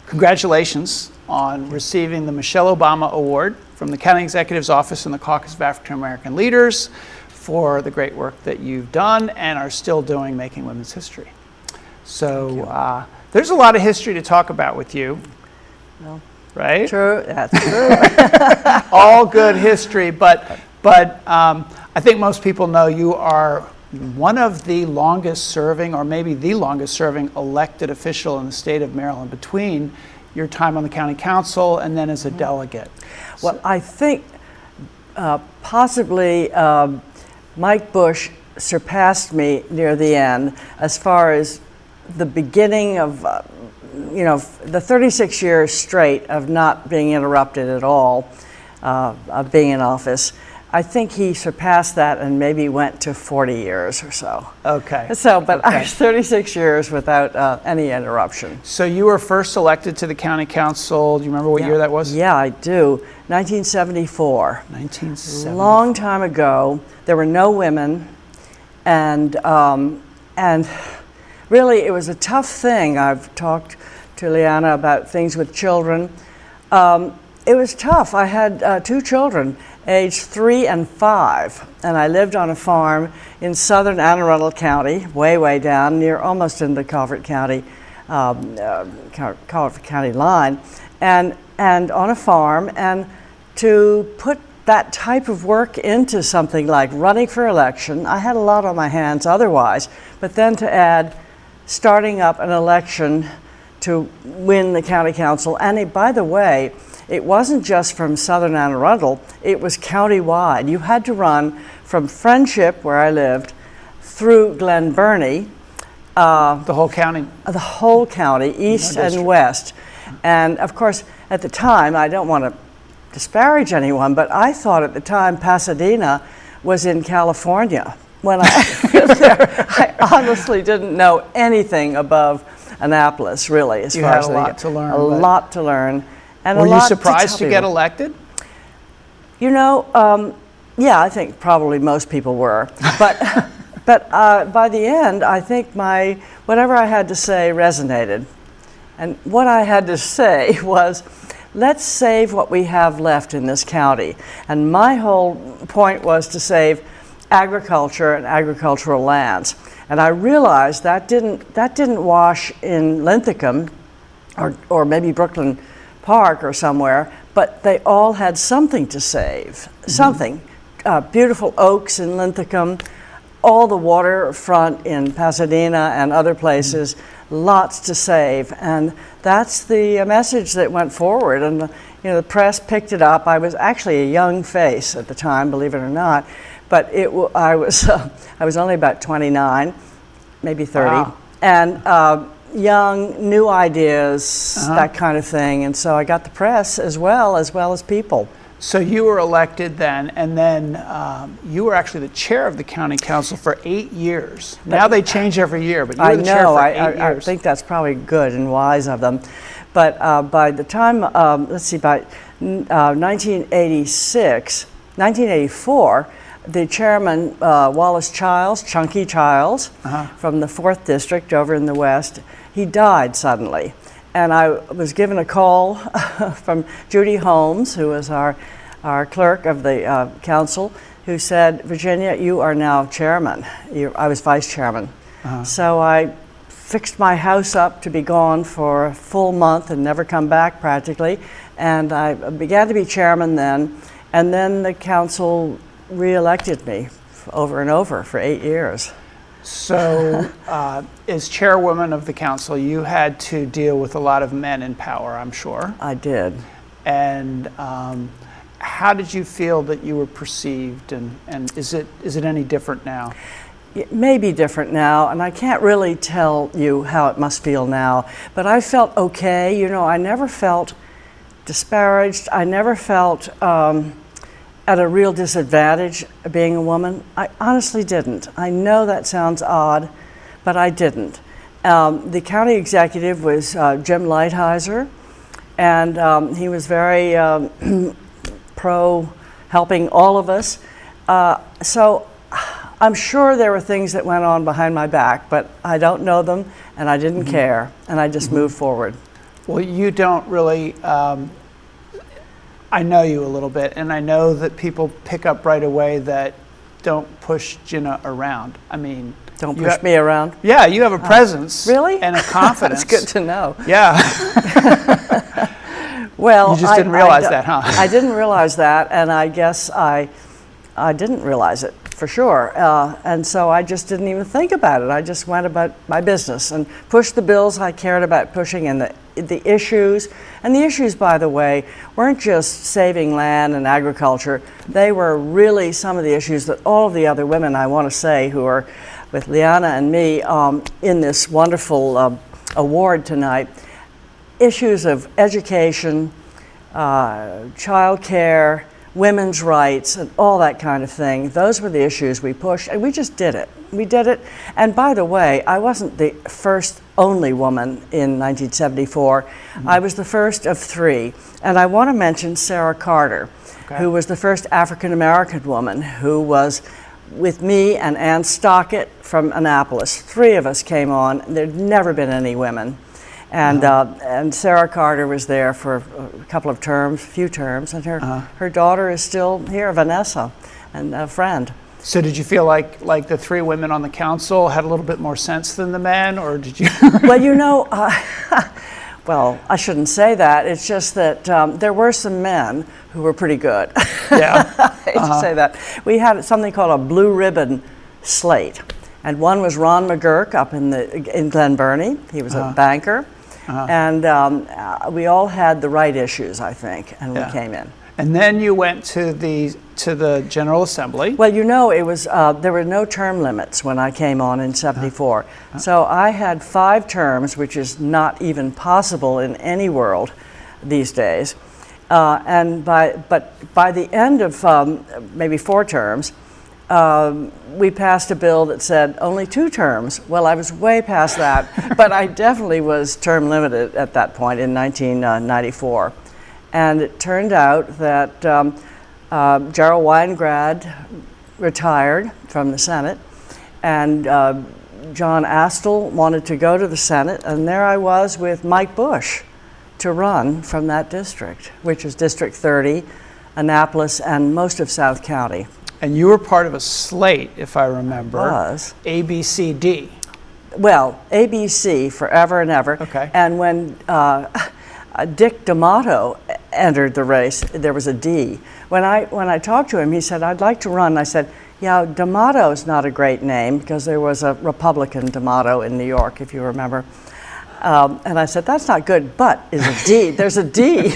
congratulations on receiving the Michelle Obama Award from the County Executive's Office and the Caucus of African American Leaders for the great work that you've done and are still doing making women's history. So there's a lot of history to talk about with you. No. Right? True, that's true. All good history, but I think most people know you are one of the longest serving, or maybe the longest serving elected official in the state of Maryland, between your time on the county council and then as a delegate. Well, I think possibly Mike Bush surpassed me near the end as far as the beginning of the 36 years straight of not being interrupted at all, of being in office. I think he surpassed that and maybe went to 40 years or so. Okay. So, but I was 36 years without any interruption. So you were first elected to the county council. Do you remember what year that was? Yeah, I do. 1974. 1974. Long time ago. There were no women, and really it was a tough thing. I've talked to Leanna about things with children. It was tough. I had 2 children, aged 3 and 5, and I lived on a farm in southern Anne Arundel County, way down near, almost in the Calvert County line, and on a farm. And to put that type of work into something like running for election, I had a lot on my hands otherwise, but then to add starting up an election to win the county council. And by the way, it wasn't just from southern Anne Arundel, it was county-wide. You had to run from Friendship, where I lived, through Glen Burnie. The whole county? The whole county, east and west. And of course, at the time, I don't want to disparage anyone, but I thought at the time Pasadena was in California. When I was there, I honestly didn't know anything above Annapolis, really, as far as a lot to learn. A lot to learn. And were you surprised to get elected? Yeah, I think probably most people were. But by the end, I think whatever I had to say resonated. And what I had to say was, let's save what we have left in this county. And my whole point was to save agriculture and agricultural lands. And I realized that didn't wash in Linthicum or maybe Brooklyn Park or somewhere, but they all had something to save, something, beautiful oaks in Linthicum, all the waterfront in Pasadena and other places, lots to save. And that's the message that went forward. And the press picked it up. I was actually a young face at the time, believe it or not, but I was only about 29, maybe 30, wow. And young, new ideas, that kind of thing. And so I got the press as well as people. So you were elected then, and then you were actually the chair of the county council for 8 years. Now they change every year, but you were the chair for 8 years. I think that's probably good and wise of them. But by the time, by 1984, the chairman, Wallace Childs, Chunky Childs, from the 4th District over in the West, he died suddenly. And I was given a call from Judy Holmes, who was our clerk of the council, who said, Virginia, you are now chairman. I was vice chairman. So I fixed my house up to be gone for a full month and never come back practically. And I began to be chairman then. And then the council re-elected me over and over for 8 years. So, as chairwoman of the council, you had to deal with a lot of men in power, I'm sure. I did. And how did you feel that you were perceived, and is it any different now? It may be different now, and I can't really tell you how it must feel now, but I felt okay. I never felt disparaged. I never felt at a real disadvantage being a woman. I honestly didn't. I know that sounds odd, but I didn't. The county executive was Jim Lighthizer, and he was very pro helping all of us. So I'm sure there were things that went on behind my back, but I don't know them, and I didn't care, and I just moved forward. Well, you don't really, I know you a little bit, and I know that people pick up right away that don't push Jenna around. I mean, don't push me around? Yeah, you have a presence. Really? And a confidence. That's good to know. Yeah. Well, you just didn't realize that, huh? I didn't realize that, and I guess I didn't realize it for sure. And so I just didn't even think about it. I just went about my business and pushed the bills I cared about pushing, and the issues. And the issues, by the way, weren't just saving land and agriculture. They were really some of the issues that all of the other women, I want to say, who are with Leanna and me in this wonderful award tonight, issues of education, child care, women's rights, and all that kind of thing. Those were the issues we pushed, and we just did it. We did it. And by the way, I wasn't the first only woman in 1974. I was the first of 3. And I want to mention Sarah Carter, who was the first African American woman who was with me and Ann Stockett from Annapolis. 3 of us came on. There'd never been any women. And Sarah Carter was there for a couple of terms, few terms, and her daughter is still here, Vanessa, and a friend. So did you feel like the 3 women on the council had a little bit more sense than the men, or did you? Well, well, I shouldn't say that. It's just that there were some men who were pretty good. Yeah. I hate to say that. We had something called a blue ribbon slate. And one was Ron McGurk up in Glen Burnie. He was a banker. And we all had the right issues, I think, and we came in. And then you went to the General Assembly. Well, it was there were no term limits when I came on in '74. So I had 5 terms, which is not even possible in any world these days. But by the end of maybe 4 terms, we passed a bill that said only 2 terms. Well, I was way past that, but I definitely was term limited at that point in 1994. And it turned out that Gerald Weingrad retired from the Senate, and John Astle wanted to go to the Senate, and there I was with Mike Bush to run from that district, which is District 30, Annapolis, and most of South County. And you were part of a slate, if I remember. I was. A, B, C, D. Well, ABC, forever and ever. Okay. And when Dick D'Amato entered the race, there was a D. When I talked to him, he said, I'd like to run. I said, yeah, D'Amato is not a great name because there was a Republican D'Amato in New York, if you remember. And I said, that's not good, but is a D. There's a D.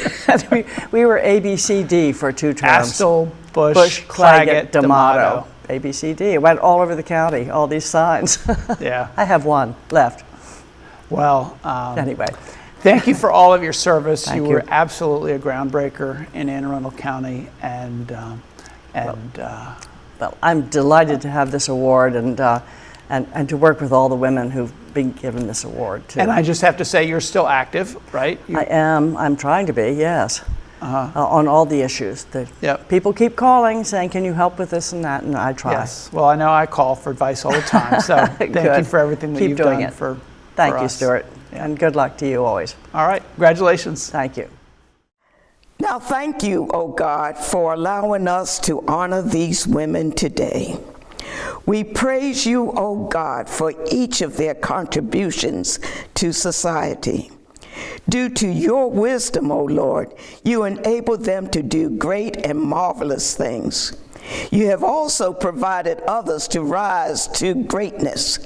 we were ABCD for 2 terms. Astle, Bush, Claggett, D'Amato. ABCD. It went all over the county, all these signs. Yeah. I have one left. Well, anyway. Thank you for all of your service. Thank you were you. absolutely a groundbreaker in Anne Arundel County, well, I'm delighted to have this award and to work with all the women who've been given this award too. And I just have to say, you're still active, right? I am. I'm trying to be. Yes. On all the issues. People keep calling, saying, "Can you help with this and that?" And I try. Yes. Well, I know I call for advice all the time. So thank you for everything that you've done for Thank you, us. Stuart, and good luck to you always. All right. Congratulations. Thank you. Now, thank you, oh God, for allowing us to honor these women today. We praise you, oh God, for each of their contributions to society. Due to your wisdom, O Lord, you enable them to do great and marvelous things. You have also provided others to rise to greatness.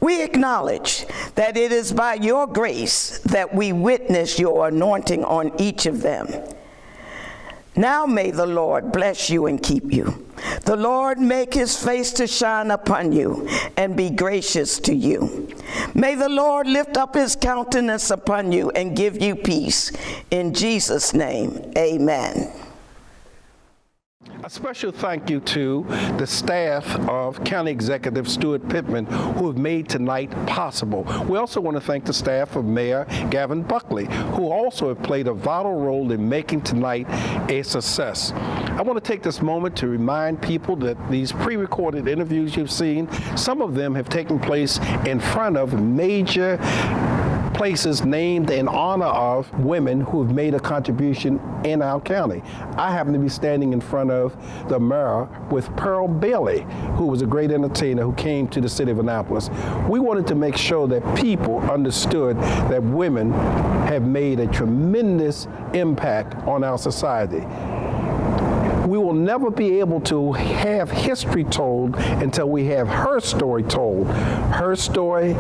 We acknowledge that it is by your grace that we witness your anointing on each of them. Now may the Lord bless you and keep you. The Lord make his face to shine upon you and be gracious to you. May the Lord lift up his countenance upon you and give you peace. In Jesus' name, amen. A special thank you to the staff of County Executive Stuart Pittman, who have made tonight possible. We also want to thank the staff of Mayor Gavin Buckley, who also have played a vital role in making tonight a success. I want to take this moment to remind people that these pre-recorded interviews you've seen, some of them have taken place in front of major places named in honor of women who have made a contribution in our county. I happen to be standing in front of the mayor with Pearl Bailey, who was a great entertainer who came to the city of Annapolis. We wanted to make sure that people understood that women have made a tremendous impact on our society. We will never be able to have history told until we have her story told. Her story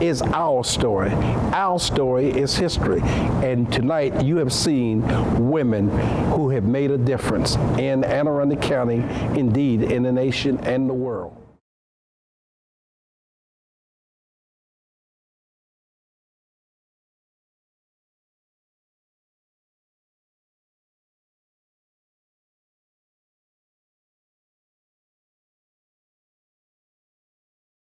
is our story. Our story is history. And tonight you have seen women who have made a difference in Anne Arundel County, indeed in the nation and the world.